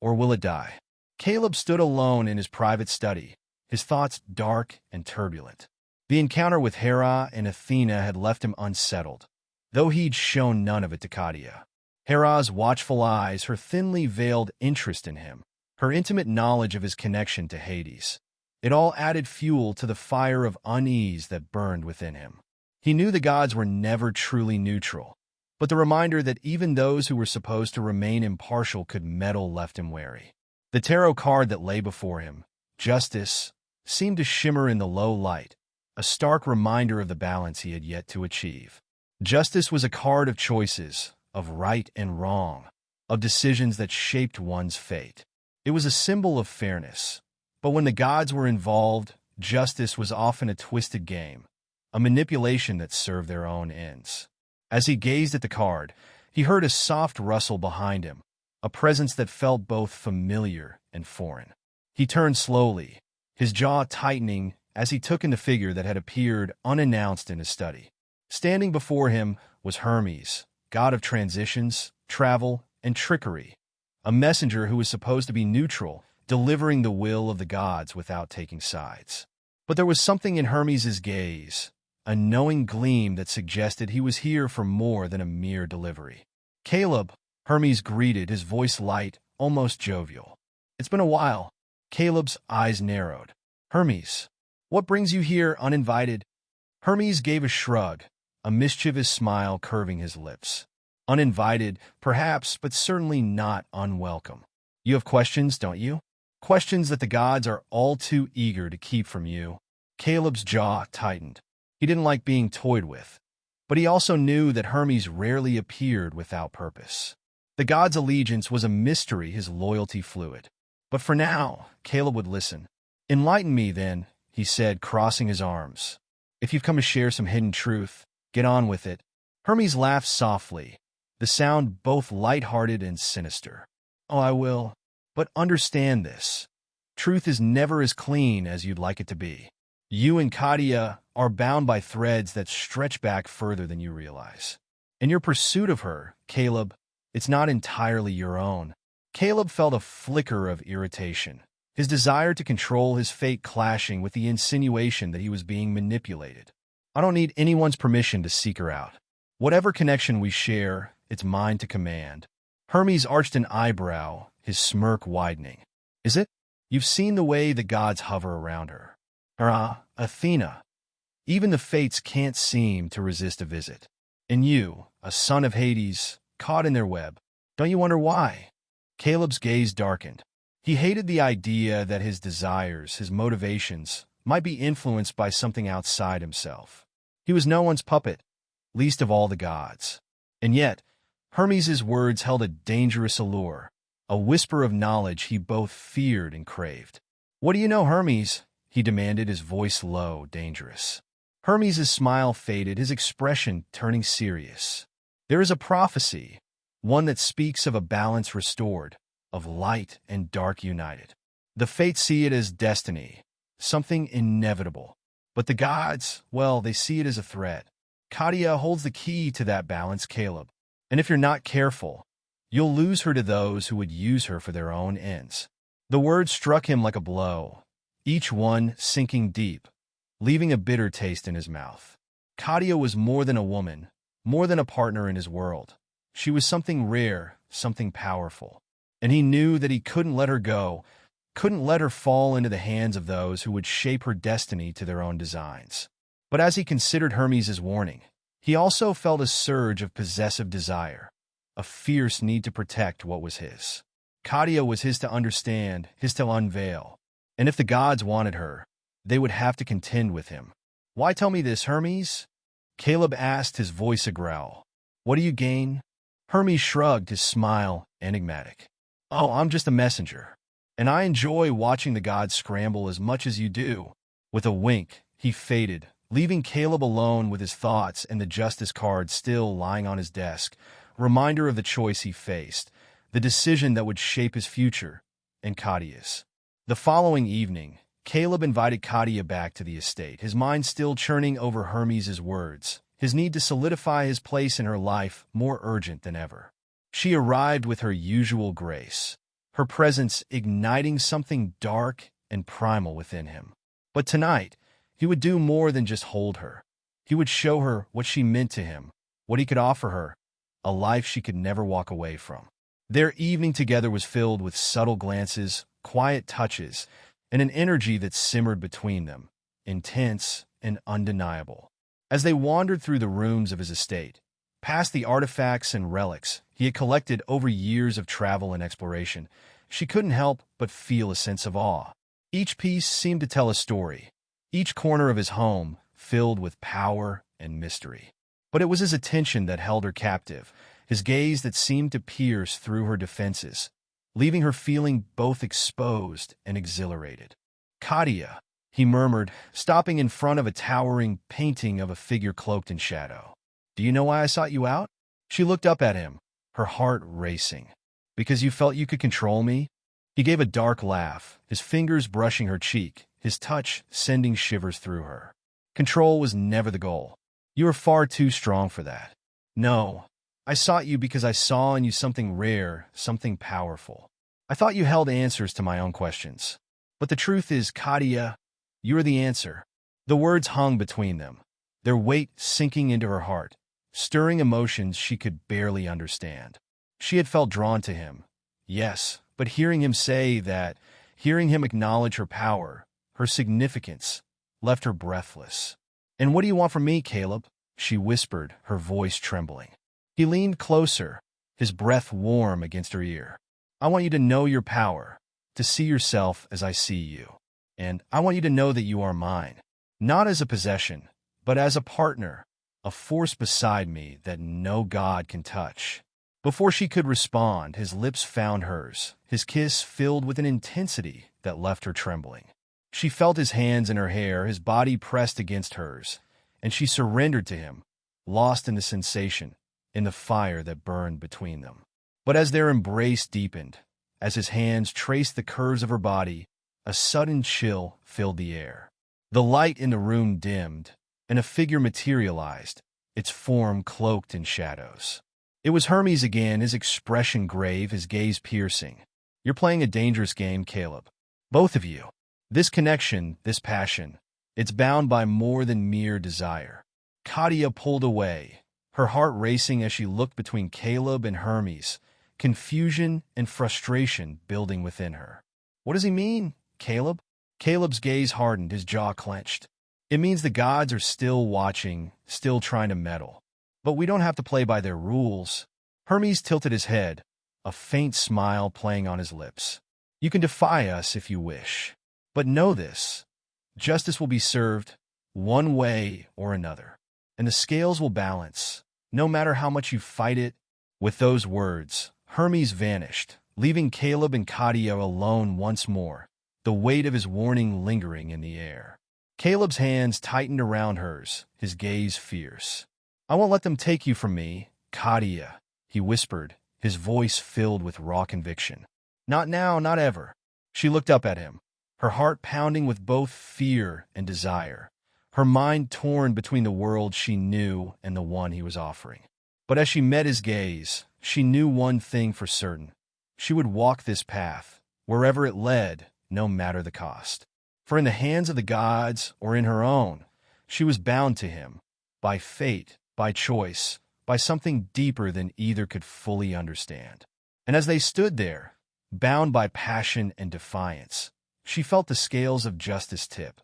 or will it die? Caleb stood alone in his private study, his thoughts dark and turbulent. The encounter with Hera and Athena had left him unsettled, though he'd shown none of it to Katya. Hera's watchful eyes, her thinly veiled interest in him, her intimate knowledge of his connection to Hades. It all added fuel to the fire of unease that burned within him. He knew the gods were never truly neutral, but the reminder that even those who were supposed to remain impartial could meddle left him wary. The tarot card that lay before him, Justice, seemed to shimmer in the low light, a stark reminder of the balance he had yet to achieve. Justice was a card of choices, of right and wrong, of decisions that shaped one's fate. It was a symbol of fairness, but when the gods were involved, justice was often a twisted game, a manipulation that served their own ends. As he gazed at the card, he heard a soft rustle behind him, a presence that felt both familiar and foreign. He turned slowly, his jaw tightening as he took in the figure that had appeared unannounced in his study. Standing before him was Hermes, god of transitions, travel, and trickery, a messenger who was supposed to be neutral, delivering the will of the gods without taking sides. But there was something in Hermes's gaze, a knowing gleam that suggested he was here for more than a mere delivery. Caleb, Hermes greeted, his voice light, almost jovial. It's been a while. Caleb's eyes narrowed. Hermes, what brings you here uninvited? Hermes gave a shrug, a mischievous smile curving his lips. Uninvited, perhaps, but certainly not unwelcome. You have questions, don't you? Questions that the gods are all too eager to keep from you. Caleb's jaw tightened. He didn't like being toyed with, but he also knew that Hermes rarely appeared without purpose. The god's allegiance was a mystery, his loyalty fluid. But for now, Caleb would listen. Enlighten me, then, he said, crossing his arms. If you've come to share some hidden truth, get on with it. Hermes laughed softly, the sound both light-hearted and sinister. Oh, I will. But understand this. Truth is never as clean as you'd like it to be. You and Katya are bound by threads that stretch back further than you realize. In your pursuit of her, Caleb, it's not entirely your own. Caleb felt a flicker of irritation, his desire to control his fate clashing with the insinuation that he was being manipulated. I don't need anyone's permission to seek her out. Whatever connection we share, it's mine to command. Hermes arched an eyebrow, his smirk widening. Is it? You've seen the way the gods hover around her. Athena. Even the fates can't seem to resist a visit. And you, a son of Hades, caught in their web. Don't you wonder why? Caleb's gaze darkened. He hated the idea that his desires, his motivations, might be influenced by something outside himself. He was no one's puppet, least of all the gods. And yet, Hermes's words held a dangerous allure, a whisper of knowledge he both feared and craved. What do you know, Hermes? He demanded, his voice low, dangerous. Hermes's smile faded, his expression turning serious. There is a prophecy, one that speaks of a balance restored, of light and dark united. The fates see it as destiny, something inevitable. But the gods, well, they see it as a threat. Katya holds the key to that balance, Caleb. And if you're not careful, you'll lose her to those who would use her for their own ends. The words struck him like a blow, each one sinking deep, leaving a bitter taste in his mouth. Katya was more than a woman, more than a partner in his world. She was something rare, something powerful. And he knew that he couldn't let her go, couldn't let her fall into the hands of those who would shape her destiny to their own designs. But as he considered Hermes' warning, he also felt a surge of possessive desire, a fierce need to protect what was his. Katya was his to understand, his to unveil, and if the gods wanted her, they would have to contend with him. "Why tell me this, Hermes?" Caleb asked, his voice a growl. "What do you gain?" Hermes shrugged, his smile enigmatic. "Oh, I'm just a messenger, and I enjoy watching the gods scramble as much as you do." With a wink, he faded, leaving Caleb alone with his thoughts and the justice card still lying on his desk, a reminder of the choice he faced, the decision that would shape his future, and Katya's. The following evening, Caleb invited Katya back to the estate, his mind still churning over Hermes' words, his need to solidify his place in her life more urgent than ever. She arrived with her usual grace, her presence igniting something dark and primal within him. But tonight, he would do more than just hold her. He would show her what she meant to him, what he could offer her, a life she could never walk away from. Their evening together was filled with subtle glances, quiet touches, and an energy that simmered between them, intense and undeniable. As they wandered through the rooms of his estate, past the artifacts and relics he had collected over years of travel and exploration, she couldn't help but feel a sense of awe. Each piece seemed to tell a story, each corner of his home filled with power and mystery. But it was his attention that held her captive, his gaze that seemed to pierce through her defenses, leaving her feeling both exposed and exhilarated. "Katya," he murmured, stopping in front of a towering painting of a figure cloaked in shadow. "Do you know why I sought you out?" She looked up at him, her heart racing. "Because you felt you could control me?" He gave a dark laugh, his fingers brushing her cheek, his touch sending shivers through her. "Control was never the goal. You are far too strong for that. No, I sought you because I saw in you something rare, something powerful. I thought you held answers to my own questions. But the truth is, Katya, you are the answer." The words hung between them, their weight sinking into her heart, stirring emotions she could barely understand. She had felt drawn to him, yes, but hearing him say that, hearing him acknowledge her power, her significance, left her breathless. "And what do you want from me, Caleb?" she whispered, her voice trembling. He leaned closer, his breath warm against her ear. "I want you to know your power, to see yourself as I see you. And I want you to know that you are mine, not as a possession, but as a partner, a force beside me that no god can touch." Before she could respond, his lips found hers, his kiss filled with an intensity that left her trembling. She felt his hands in her hair, his body pressed against hers, and she surrendered to him, lost in the sensation, in the fire that burned between them. But as their embrace deepened, as his hands traced the curves of her body, a sudden chill filled the air. The light in the room dimmed, and a figure materialized, its form cloaked in shadows. It was Hermes again, his expression grave, his gaze piercing. "You're playing a dangerous game, Caleb. Both of you. This connection, this passion, it's bound by more than mere desire." Katya pulled away, her heart racing as she looked between Caleb and Hermes, confusion and frustration building within her. "What does he mean, Caleb?" Caleb's gaze hardened, his jaw clenched. "It means the gods are still watching, still trying to meddle. But we don't have to play by their rules." Hermes tilted his head, a faint smile playing on his lips. "You can defy us if you wish. But know this, justice will be served, one way or another. And the scales will balance, no matter how much you fight it." With those words, Hermes vanished, leaving Caleb and Katya alone once more, the weight of his warning lingering in the air. Caleb's hands tightened around hers, his gaze fierce. "I won't let them take you from me, Katya," he whispered, his voice filled with raw conviction. "Not now, not ever." She looked up at him, her heart pounding with both fear and desire, her mind torn between the world she knew and the one he was offering. But as she met his gaze, she knew one thing for certain. She would walk this path, wherever it led, no matter the cost. For in the hands of the gods or in her own, she was bound to him, by fate, by choice, by something deeper than either could fully understand. And as they stood there, bound by passion and defiance. She felt the scales of justice tip,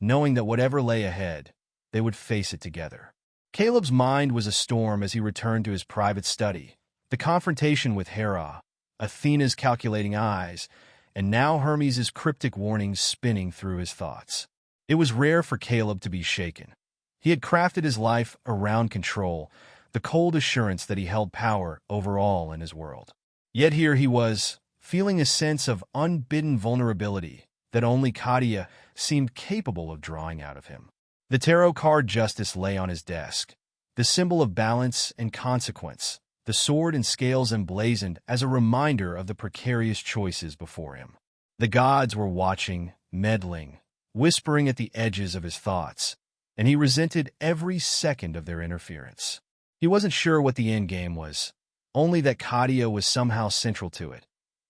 knowing that whatever lay ahead, they would face it together. Caleb's mind was a storm as he returned to his private study. The confrontation with Hera, Athena's calculating eyes, and now Hermes' cryptic warnings spinning through his thoughts. It was rare for Caleb to be shaken. He had crafted his life around control, the cold assurance that he held power over all in his world. Yet here he was, feeling a sense of unbidden vulnerability that only Katya seemed capable of drawing out of him. The tarot card Justice lay on his desk, the symbol of balance and consequence, the sword and scales emblazoned as a reminder of the precarious choices before him. The gods were watching, meddling, whispering at the edges of his thoughts, and he resented every second of their interference. He wasn't sure what the end game was, only that Katya was somehow central to it,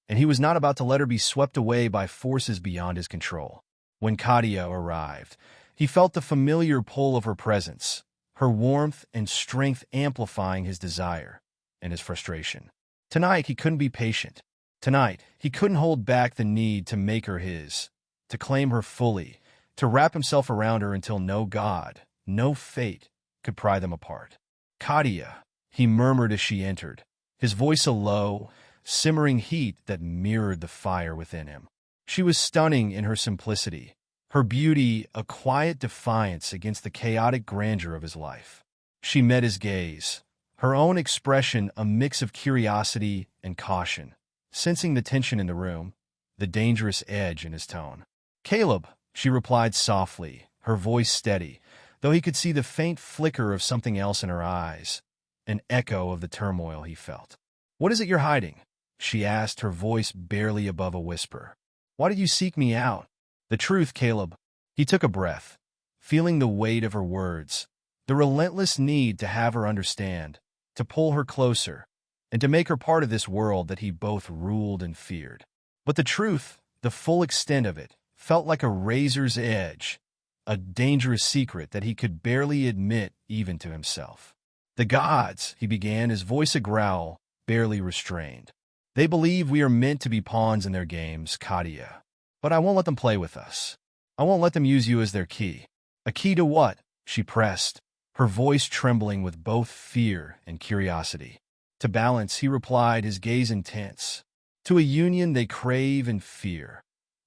and he was not about to let her be swept away by forces beyond his control. When Katya arrived, he felt the familiar pull of her presence, her warmth and strength amplifying his desire and his frustration. Tonight, he couldn't be patient. Tonight, he couldn't hold back the need to make her his, to claim her fully, to wrap himself around her until no god, no fate, could pry them apart. "Katya," he murmured as she entered, his voice a low, simmering heat that mirrored the fire within him. She was stunning in her simplicity, her beauty a quiet defiance against the chaotic grandeur of his life. She met his gaze, her own expression a mix of curiosity and caution, sensing the tension in the room, the dangerous edge in his tone. "Caleb," she replied softly, her voice steady, though he could see the faint flicker of something else in her eyes, an echo of the turmoil he felt. "What is it you're hiding?" she asked, her voice barely above a whisper. "Why did you seek me out?" "The truth, Caleb." He took a breath, feeling the weight of her words, the relentless need to have her understand, to pull her closer, and to make her part of this world that he both ruled and feared. But the truth, the full extent of it, felt like a razor's edge, a dangerous secret that he could barely admit even to himself. "The gods," he began, his voice a growl, barely restrained. "They believe we are meant to be pawns in their games, Katya. But I won't let them play with us. I won't let them use you as their key." "A key to what?" she pressed, her voice trembling with both fear and curiosity. "To balance," he replied, his gaze intense. "To a union they crave and fear.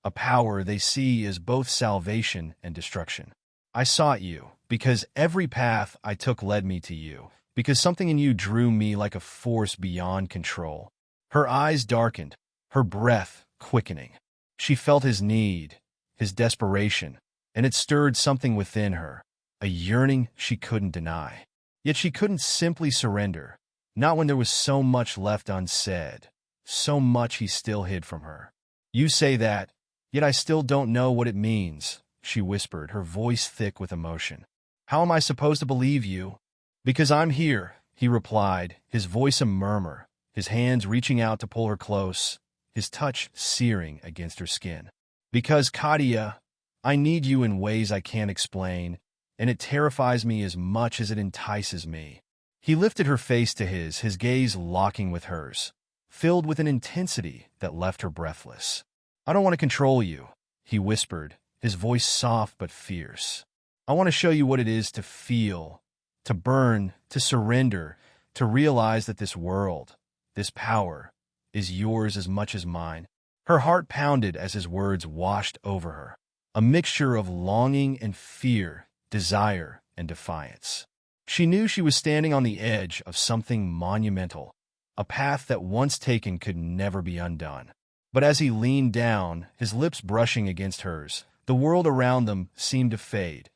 A power they see as both salvation and destruction. I sought you, because every path I took led me to you, because something in you drew me like a force beyond control." Her eyes darkened, her breath quickening. She felt his need, his desperation, and it stirred something within her, a yearning she couldn't deny. Yet she couldn't simply surrender, not when there was so much left unsaid, so much he still hid from her. "You say that, yet I still don't know what it means," she whispered, her voice thick with emotion. "How am I supposed to believe you?" "Because I'm here," he replied, his voice a murmur, his hands reaching out to pull her close, his touch searing against her skin. "Because, Katya, I need you in ways I can't explain, and it terrifies me as much as it entices me." He lifted her face to his gaze locking with hers, filled with an intensity that left her breathless. "I don't want to control you," he whispered, his voice soft but fierce. "I want to show you what it is to feel, to burn, to surrender, to realize that this world, this power, is yours as much as mine." Her heart pounded as his words washed over her, a mixture of longing and fear, desire and defiance. She knew she was standing on the edge of something monumental, a path that once taken could never be undone. But as he leaned down, his lips brushing against hers, the world around them seemed to fade,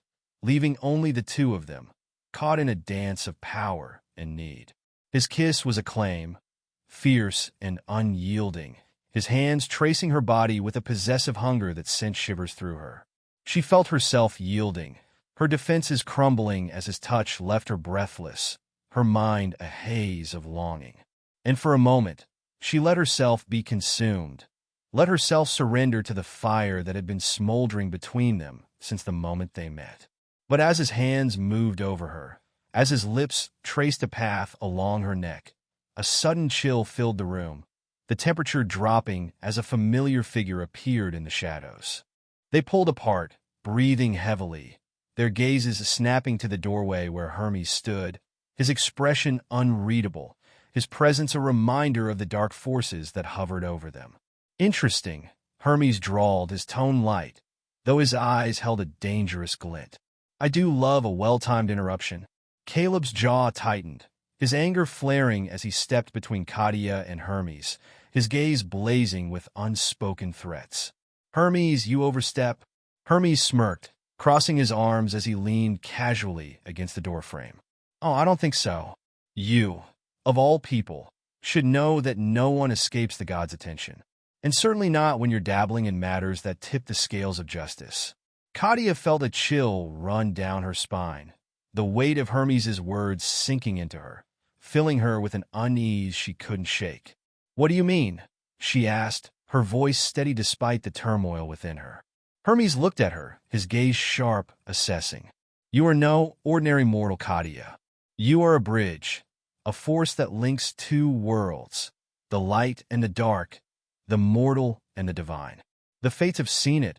leaving only the two of them, caught in a dance of power and need. His kiss was a claim, fierce and unyielding, his hands tracing her body with a possessive hunger that sent shivers through her. She felt herself yielding, her defenses crumbling as his touch left her breathless, her mind a haze of longing. And for a moment, she let herself be consumed, let herself surrender to the fire that had been smoldering between them since the moment they met. But as his hands moved over her, as his lips traced a path along her neck, a sudden chill filled the room, the temperature dropping as a familiar figure appeared in the shadows. They pulled apart, breathing heavily, their gazes snapping to the doorway where Hermes stood, his expression unreadable, his presence a reminder of the dark forces that hovered over them. "Interesting," Hermes drawled, his tone light, though his eyes held a dangerous glint. "I do love a well-timed interruption." Caleb's jaw tightened, his anger flaring as he stepped between Katya and Hermes, his gaze blazing with unspoken threats. "Hermes, you overstep." Hermes smirked, crossing his arms as he leaned casually against the doorframe. "Oh, I don't think so. You, of all people, should know that no one escapes the gods' attention. And certainly not when you're dabbling in matters that tip the scales of justice." Katya felt a chill run down her spine, the weight of Hermes's words sinking into her, filling her with an unease she couldn't shake. "What do you mean?" she asked, her voice steady despite the turmoil within her. Hermes looked at her, his gaze sharp, assessing. "You are no ordinary mortal, Katya. You are a bridge, a force that links two worlds, the light and the dark, the mortal and the divine. The fates have seen it,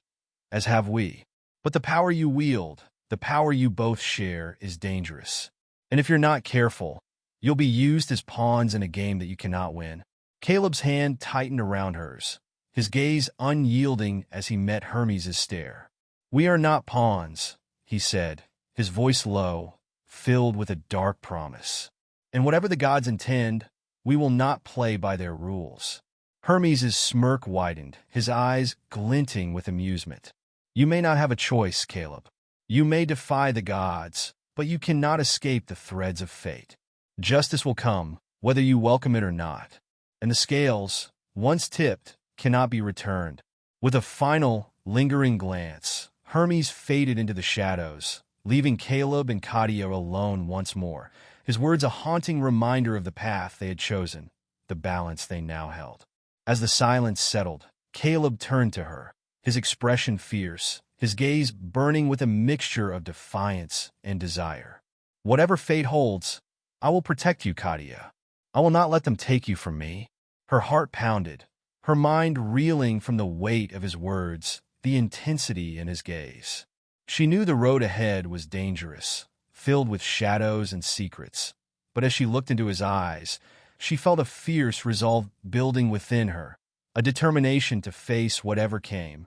as have we. But the power you wield, the power you both share, is dangerous. And if you're not careful, you'll be used as pawns in a game that you cannot win." Caleb's hand tightened around hers, his gaze unyielding as he met Hermes's stare. "We are not pawns," he said, his voice low, filled with a dark promise. "And whatever the gods intend, we will not play by their rules." Hermes's smirk widened, his eyes glinting with amusement. "You may not have a choice, Caleb. You may defy the gods, but you cannot escape the threads of fate. Justice will come, whether you welcome it or not. And the scales, once tipped, cannot be returned." With a final, lingering glance, Hermes faded into the shadows, leaving Caleb and Katya alone once more, his words a haunting reminder of the path they had chosen, the balance they now held. As the silence settled, Caleb turned to her, his expression fierce, his gaze burning with a mixture of defiance and desire. "Whatever fate holds, I will protect you, Katya. I will not let them take you from me." Her heart pounded, her mind reeling from the weight of his words, the intensity in his gaze. She knew the road ahead was dangerous, filled with shadows and secrets, but as she looked into his eyes, she felt a fierce resolve building within her, a determination to face whatever came,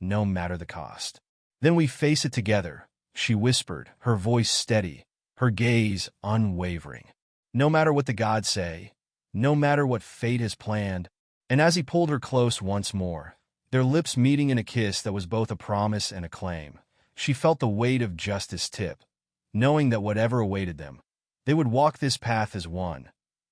no matter the cost. "Then we face it together," she whispered, her voice steady, her gaze unwavering. "No matter what the gods say, no matter what fate has planned." And as he pulled her close once more, their lips meeting in a kiss that was both a promise and a claim, she felt the weight of justice tip, knowing that whatever awaited them, they would walk this path as one,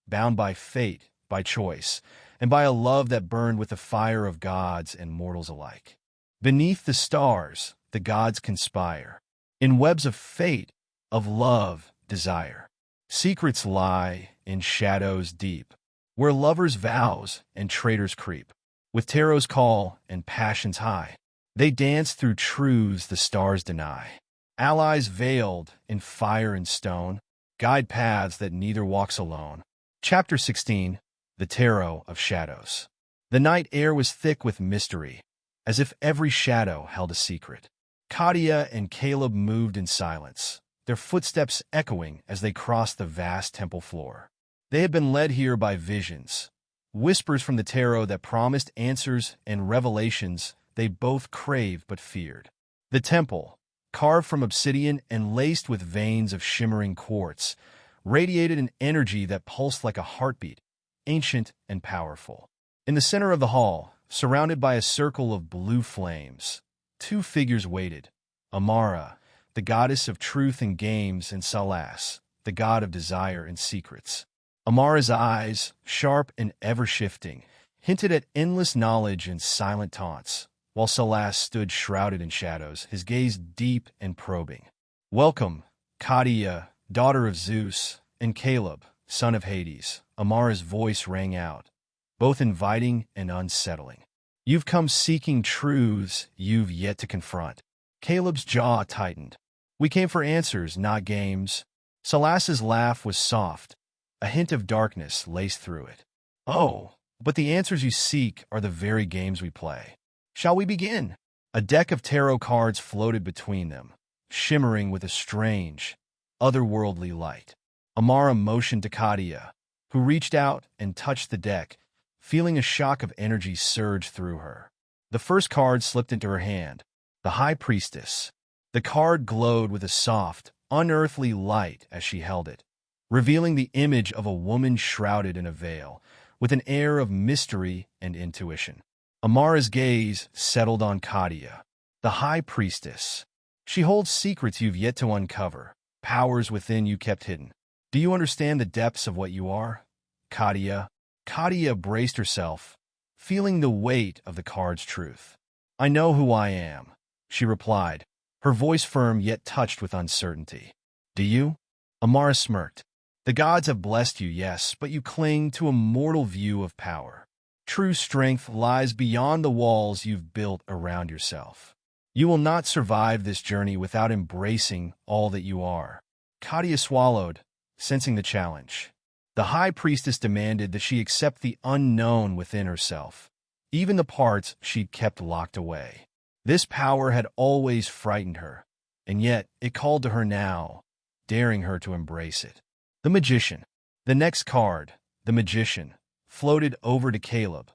bound by fate, by choice, and by a love that burned with the fire of gods and mortals alike. Beneath the stars, the gods conspire. In webs of fate, of love, desire. Secrets lie in shadows deep, where lovers' vows and traitors creep. With tarot's call and passions high, they dance through truths the stars deny. Allies veiled in fire and stone, guide paths that neither walks alone. Chapter 16. The Tarot of Shadows. The night air was thick with mystery, as if every shadow held a secret. Katya and Caleb moved in silence, their footsteps echoing as they crossed the vast temple floor. They had been led here by visions, whispers from the tarot that promised answers and revelations they both craved but feared. The temple, carved from obsidian and laced with veins of shimmering quartz, radiated an energy that pulsed like a heartbeat, ancient and powerful. In the center of the hall, surrounded by a circle of blue flames, two figures waited: Amara, the goddess of truth and games, and Salas, the god of desire and secrets. Amara's eyes, sharp and ever-shifting, hinted at endless knowledge and silent taunts, while Salas stood shrouded in shadows, his gaze deep and probing. "Welcome, Katya, daughter of Zeus, and Caleb, son of Hades," Amara's voice rang out, both inviting and unsettling. "You've come seeking truths you've yet to confront." Caleb's jaw tightened. "We came for answers, not games." Salas's laugh was soft, a hint of darkness laced through it. "Oh, But the answers you seek are the very games we play. Shall we begin? A deck of tarot cards floated between them, shimmering with a strange, otherworldly light. Amara motioned to Katya, who reached out and touched the deck, feeling a shock of energy surge through her. The first card slipped into her hand, the High Priestess. The card glowed with a soft, unearthly light as she held it, revealing the image of a woman shrouded in a veil, with an air of mystery and intuition. Amara's gaze settled on Katya, the High Priestess. She holds secrets you've yet to uncover, powers within you kept hidden. Do you understand the depths of what you are, Katya? Katya braced herself, feeling the weight of the card's truth. I know who I am, she replied, her voice firm yet touched with uncertainty. Do you? Amara smirked. The gods have blessed you, yes, but you cling to a mortal view of power. True strength lies beyond the walls you've built around yourself. You will not survive this journey without embracing all that you are. Katya swallowed, sensing the challenge. The High Priestess demanded that she accept the unknown within herself, even the parts she'd kept locked away. This power had always frightened her, and yet it called to her now, daring her to embrace it. The Magician. The next card, the Magician, floated over to Caleb,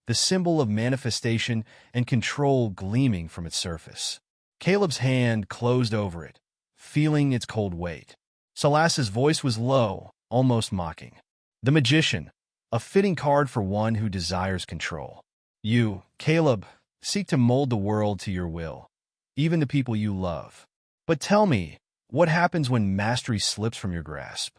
the symbol of manifestation and control gleaming from its surface. Caleb's hand closed over it, feeling its cold weight. Salas's voice was low, almost mocking. The Magician, a fitting card for one who desires control. You, Caleb, seek to mold the world to your will, even the people you love. But tell me, what happens when mastery slips from your grasp?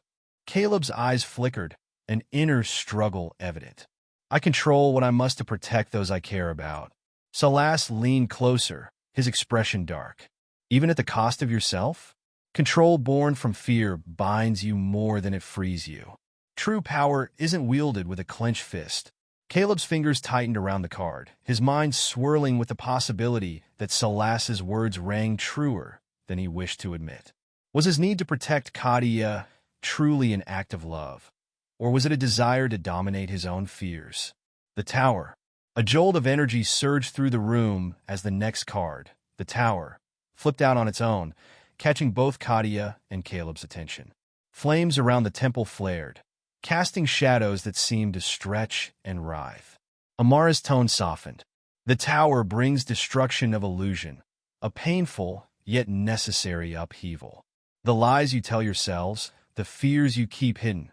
Caleb's eyes flickered, an inner struggle evident. I control what I must to protect those I care about. Salas leaned closer, his expression dark. Even at the cost of yourself? Control born from fear binds you more than it frees you. True power isn't wielded with a clenched fist. Caleb's fingers tightened around the card, his mind swirling with the possibility that Salas's words rang truer than he wished to admit. Was his need to protect Katya truly an act of love, or was it a desire to dominate his own fears? The Tower. A jolt of energy surged through the room as the next card, the Tower, flipped out on its own, catching both Katya and Caleb's attention. Flames around the temple flared, casting shadows that seemed to stretch and writhe. Amara's tone softened. The Tower brings destruction of illusion, a painful yet necessary upheaval. The lies you tell yourselves, the fears you keep hidden,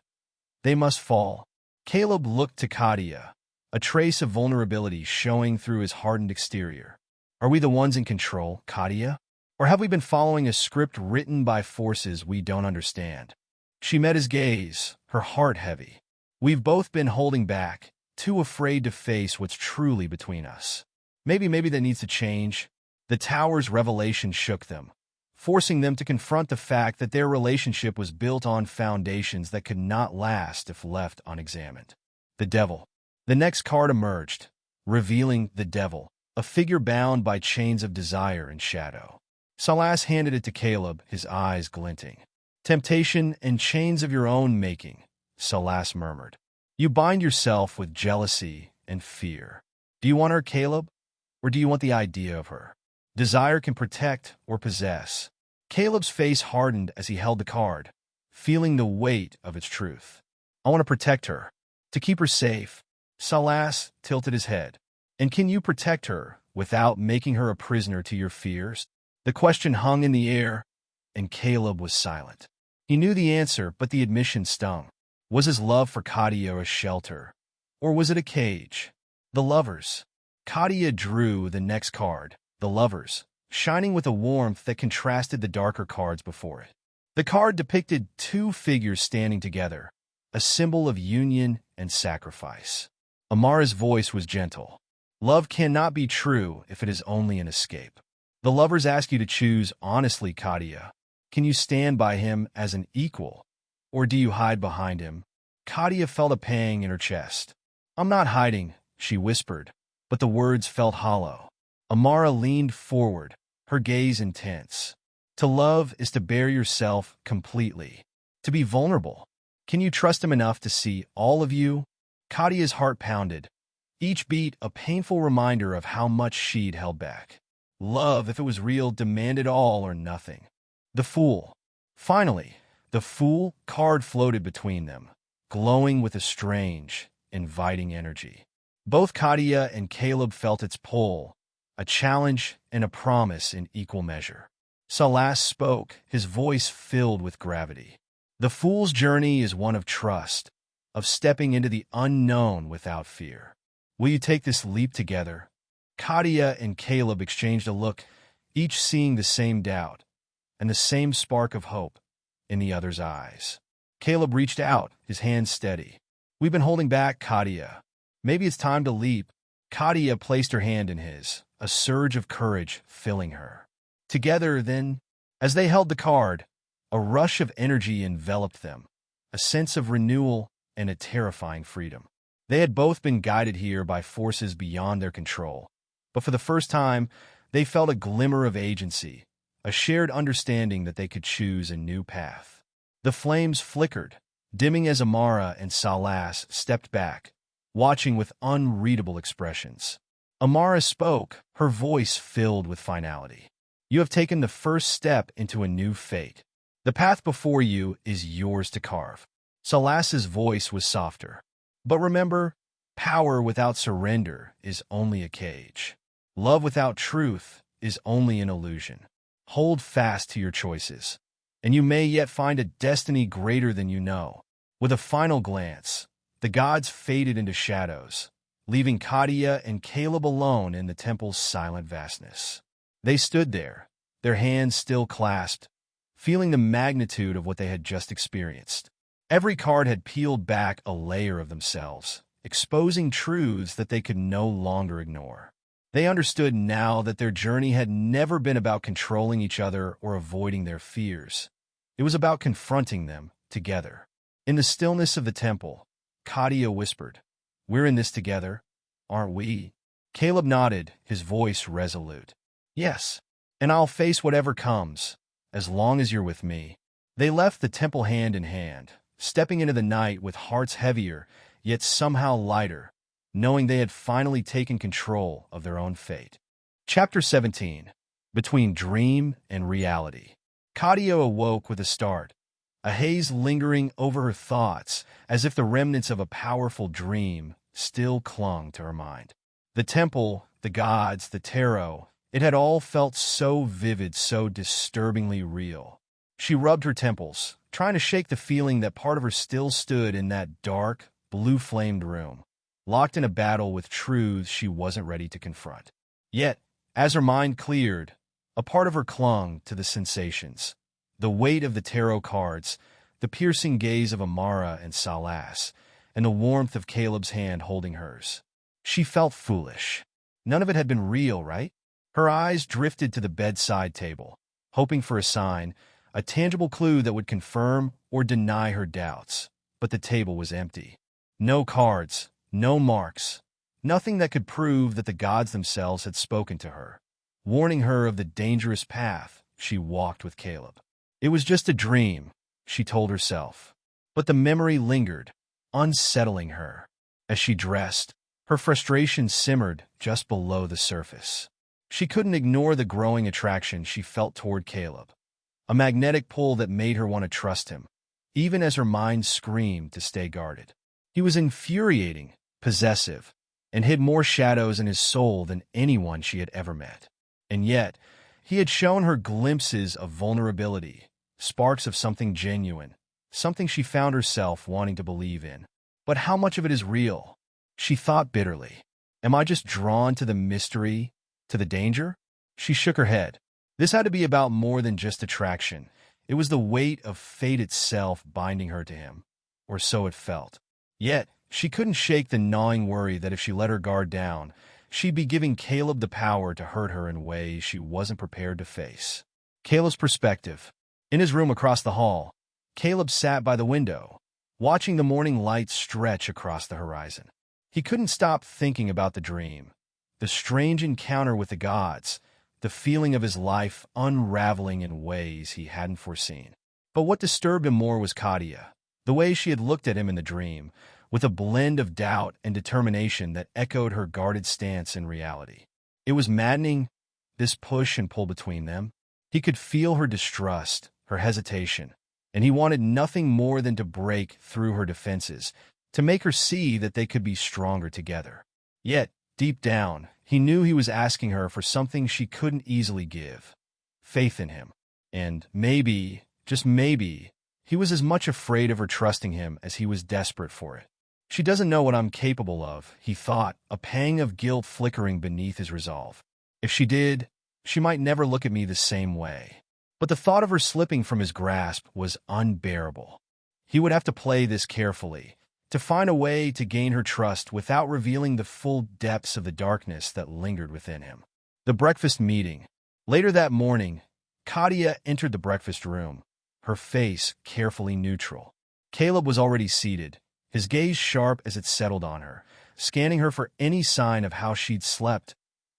they must fall. Caleb looked to Katya, a trace of vulnerability showing through his hardened exterior. Are we the ones in control, Katya? Or have we been following a script written by forces we don't understand? She met his gaze, her heart heavy. We've both been holding back, too afraid to face what's truly between us. Maybe that needs to change. The Tower's revelation shook them, forcing them to confront the fact that their relationship was built on foundations that could not last if left unexamined. The Devil. The next card emerged, revealing the Devil, a figure bound by chains of desire and shadow. Salas handed it to Caleb, his eyes glinting. Temptation and chains of your own making, Salas murmured. You bind yourself with jealousy and fear. Do you want her, Caleb? Or do you want the idea of her? Desire can protect or possess. Caleb's face hardened as he held the card, feeling the weight of its truth. I want to protect her, to keep her safe. Salas tilted his head. And can you protect her without making her a prisoner to your fears? The question hung in the air, and Caleb was silent. He knew the answer, but the admission stung. Was his love for Katya a shelter, or was it a cage? The Lovers. Katya drew the next card, the Lovers, shining with a warmth that contrasted the darker cards before it. The card depicted two figures standing together, a symbol of union and sacrifice. Amara's voice was gentle. Love cannot be true if it is only an escape. The Lovers ask you to choose honestly, Katya. Can you stand by him as an equal, or do you hide behind him? Katya felt a pang in her chest. I'm not hiding, she whispered, but the words felt hollow. Amara leaned forward, her gaze intense. To love is to bare yourself completely, to be vulnerable. Can you trust him enough to see all of you, Katya's heart pounded, each beat a painful reminder of how much she'd held back. Love, if it was real, demanded all or nothing. The Fool. Finally, the Fool card floated between them, glowing with a strange, inviting energy. Both Katya and Caleb felt its pull, a challenge and a promise in equal measure. Salas spoke, his voice filled with gravity. The Fool's journey is one of trust, of stepping into the unknown without fear. Will you take this leap together? Katya and Caleb exchanged a look, each seeing the same doubt and the same spark of hope in the other's eyes. Caleb reached out, his hand steady. We've been holding back, Katya. Maybe it's time to leap. Katya placed her hand in his, a surge of courage filling her. Together, then, as they held the card, a rush of energy enveloped them, a sense of renewal and a terrifying freedom. They had both been guided here by forces beyond their control, but for the first time, they felt a glimmer of agency, a shared understanding that they could choose a new path. The flames flickered, dimming as Amara and Salas stepped back, watching with unreadable expressions. Amara spoke, her voice filled with finality. You have taken the first step into a new fate. The path before you is yours to carve. Salas's voice was softer. But remember, power without surrender is only a cage. Love without truth is only an illusion. Hold fast to your choices, and you may yet find a destiny greater than you know. With a final glance, the gods faded into shadows, leaving Katya and Caleb alone in the temple's silent vastness. They stood there, their hands still clasped, feeling the magnitude of what they had just experienced. Every card had peeled back a layer of themselves, exposing truths that they could no longer ignore. They understood now that their journey had never been about controlling each other or avoiding their fears. It was about confronting them together. In the stillness of the temple, Katya whispered, "We're in this together, aren't we?" Caleb nodded, his voice resolute. "Yes, and I'll face whatever comes, as long as you're with me." They left the temple hand in hand, stepping into the night with hearts heavier, yet somehow lighter, knowing they had finally taken control of their own fate. Chapter 17. Between Dream and Reality. Katya awoke with a start, a haze lingering over her thoughts, as if the remnants of a powerful dream still clung to her mind. The temple, the gods, the tarot, it had all felt so vivid, so disturbingly real. She rubbed her temples, trying to shake the feeling that part of her still stood in that dark, blue-flamed room, locked in a battle with truths she wasn't ready to confront. Yet, as her mind cleared, a part of her clung to the sensations, the weight of the tarot cards, the piercing gaze of Amara and Salas, and the warmth of Caleb's hand holding hers. She felt foolish. None of it had been real, right? Her eyes drifted to the bedside table, hoping for a sign, a tangible clue that would confirm or deny her doubts. But the table was empty. No cards, no marks, nothing that could prove that the gods themselves had spoken to her, warning her of the dangerous path she walked with Caleb. It was just a dream, she told herself. But the memory lingered, unsettling her. As she dressed, her frustration simmered just below the surface. She couldn't ignore the growing attraction she felt toward Caleb, a magnetic pull that made her want to trust him, even as her mind screamed to stay guarded. He was infuriating, possessive, and hid more shadows in his soul than anyone she had ever met. And yet, he had shown her glimpses of vulnerability, sparks of something genuine, something she found herself wanting to believe in. But how much of it is real? She thought bitterly. Am I just drawn to the mystery, to the danger? She shook her head. This had to be about more than just attraction. It was the weight of fate itself binding her to him, or so it felt. Yet, she couldn't shake the gnawing worry that if she let her guard down, she'd be giving Caleb the power to hurt her in ways she wasn't prepared to face. Caleb's perspective. In his room across the hall, Caleb sat by the window, watching the morning light stretch across the horizon. He couldn't stop thinking about the dream, the strange encounter with the gods, the feeling of his life unraveling in ways he hadn't foreseen. But what disturbed him more was Katya. The way she had looked at him in the dream, with a blend of doubt and determination that echoed her guarded stance in reality. It was maddening, this push and pull between them. He could feel her distrust, her hesitation, and he wanted nothing more than to break through her defenses, to make her see that they could be stronger together. Yet, deep down, he knew he was asking her for something she couldn't easily give: faith in him. And maybe, just maybe, he was as much afraid of her trusting him as he was desperate for it. She doesn't know what I'm capable of, he thought, a pang of guilt flickering beneath his resolve. If she did, she might never look at me the same way. But the thought of her slipping from his grasp was unbearable. He would have to play this carefully, to find a way to gain her trust without revealing the full depths of the darkness that lingered within him. The breakfast meeting. Later that morning, Katya entered the breakfast room, her face carefully neutral. Caleb was already seated, his gaze sharp as it settled on her, scanning her for any sign of how she'd slept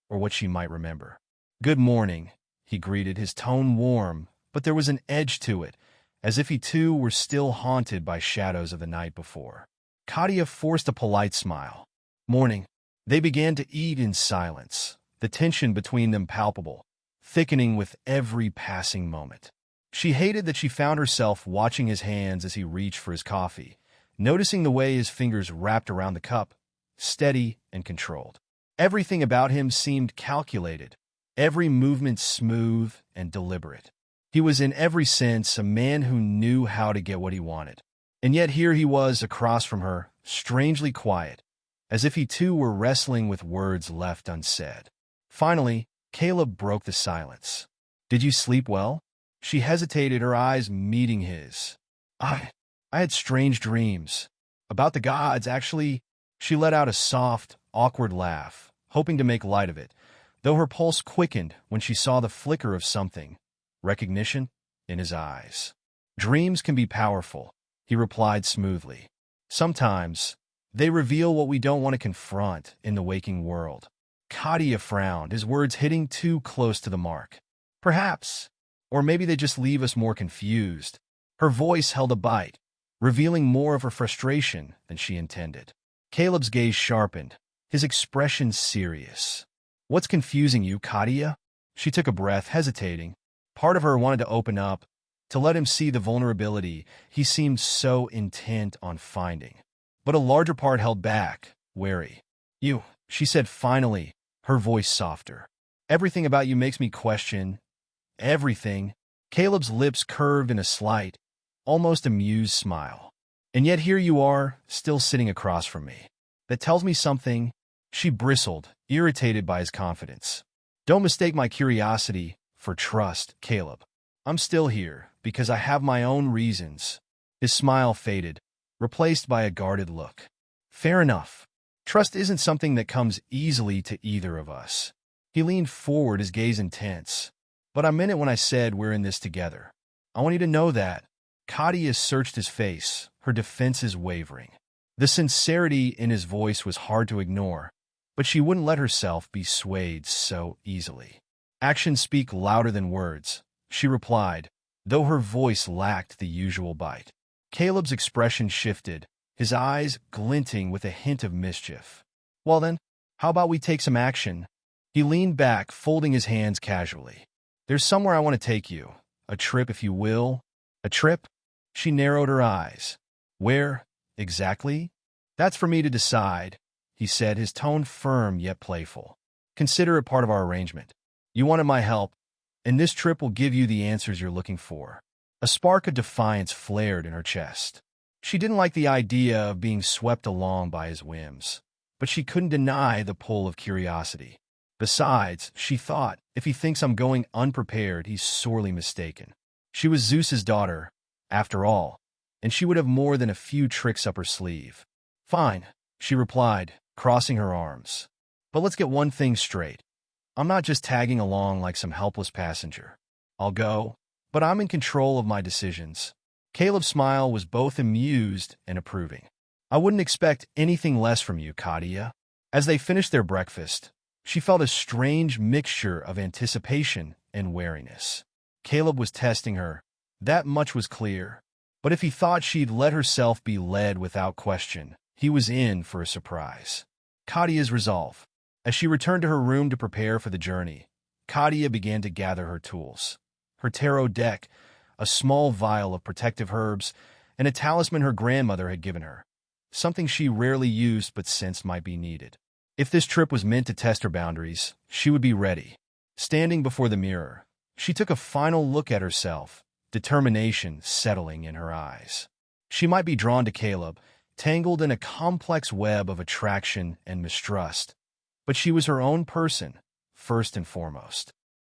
or what she might remember. "Good morning," he greeted, his tone warm, but there was an edge to it, as if he too were still haunted by shadows of the night before. Katya forced a polite smile. "Morning." They began to eat in silence, the tension between them palpable, thickening with every passing moment. She hated that she found herself watching his hands as he reached for his coffee, noticing the way his fingers wrapped around the cup, steady and controlled. Everything about him seemed calculated, every movement smooth and deliberate. He was in every sense a man who knew how to get what he wanted. And yet here he was across from her, strangely quiet, as if he too were wrestling with words left unsaid. Finally, Caleb broke the silence. "Did you sleep well?" She hesitated, her eyes meeting his. I had strange dreams. About the gods, actually." She let out a soft, awkward laugh, hoping to make light of it, though her pulse quickened when she saw the flicker of something, recognition, in his eyes. "Dreams can be powerful," he replied smoothly. "Sometimes, they reveal what we don't want to confront in the waking world." Katya frowned, his words hitting too close to the mark. "Perhaps. Or maybe they just leave us more confused." Her voice held a bite, revealing more of her frustration than she intended. Caleb's gaze sharpened, his expression serious. "What's confusing you, Katya?" She took a breath, hesitating. Part of her wanted to open up, to let him see the vulnerability he seemed so intent on finding. But a larger part held back, wary. "You," she said finally, her voice softer. "Everything about you makes me question. Everything." Caleb's lips curved in a slight, almost amused smile. "And yet here you are, still sitting across from me. That tells me something." She bristled, irritated by his confidence. "Don't mistake my curiosity for trust, Caleb. I'm still here because I have my own reasons." His smile faded, replaced by a guarded look. "Fair enough. Trust isn't something that comes easily to either of us." He leaned forward, his gaze intense. "But I meant it when I said we're in this together. I want you to know that." Katya searched his face, her defenses wavering. The sincerity in his voice was hard to ignore, but she wouldn't let herself be swayed so easily. "Actions speak louder than words," she replied, though her voice lacked the usual bite. Caleb's expression shifted, his eyes glinting with a hint of mischief. "Well then, how about we take some action?" He leaned back, folding his hands casually. "There's somewhere I want to take you. A trip, if you will." "A trip?" She narrowed her eyes. "Where, exactly?" "That's for me to decide," he said, his tone firm yet playful. "Consider it part of our arrangement. You wanted my help, and this trip will give you the answers you're looking for." A spark of defiance flared in her chest. She didn't like the idea of being swept along by his whims, but she couldn't deny the pull of curiosity. Besides, she thought, if he thinks I'm going unprepared, he's sorely mistaken. She was Zeus's daughter, after all, and she would have more than a few tricks up her sleeve. "Fine," she replied, crossing her arms. "But let's get one thing straight. I'm not just tagging along like some helpless passenger. I'll go, but I'm in control of my decisions." Caleb's smile was both amused and approving. "I wouldn't expect anything less from you, Katya." As they finished their breakfast, she felt a strange mixture of anticipation and wariness. Caleb was testing her, that much was clear. But if he thought she'd let herself be led without question, He was in for a surprise. Katya's resolve. As she returned to her room to prepare for the journey, Katya began to gather her tools. Her tarot deck, a small vial of protective herbs, and a talisman her grandmother had given her. Something she rarely used but sensed might be needed. If this trip was meant to test her boundaries, she would be ready. Standing before the mirror, she took a final look at herself, determination settling in her eyes. She might be drawn to Caleb, tangled in a complex web of attraction and mistrust, but she was her own person, first and foremost.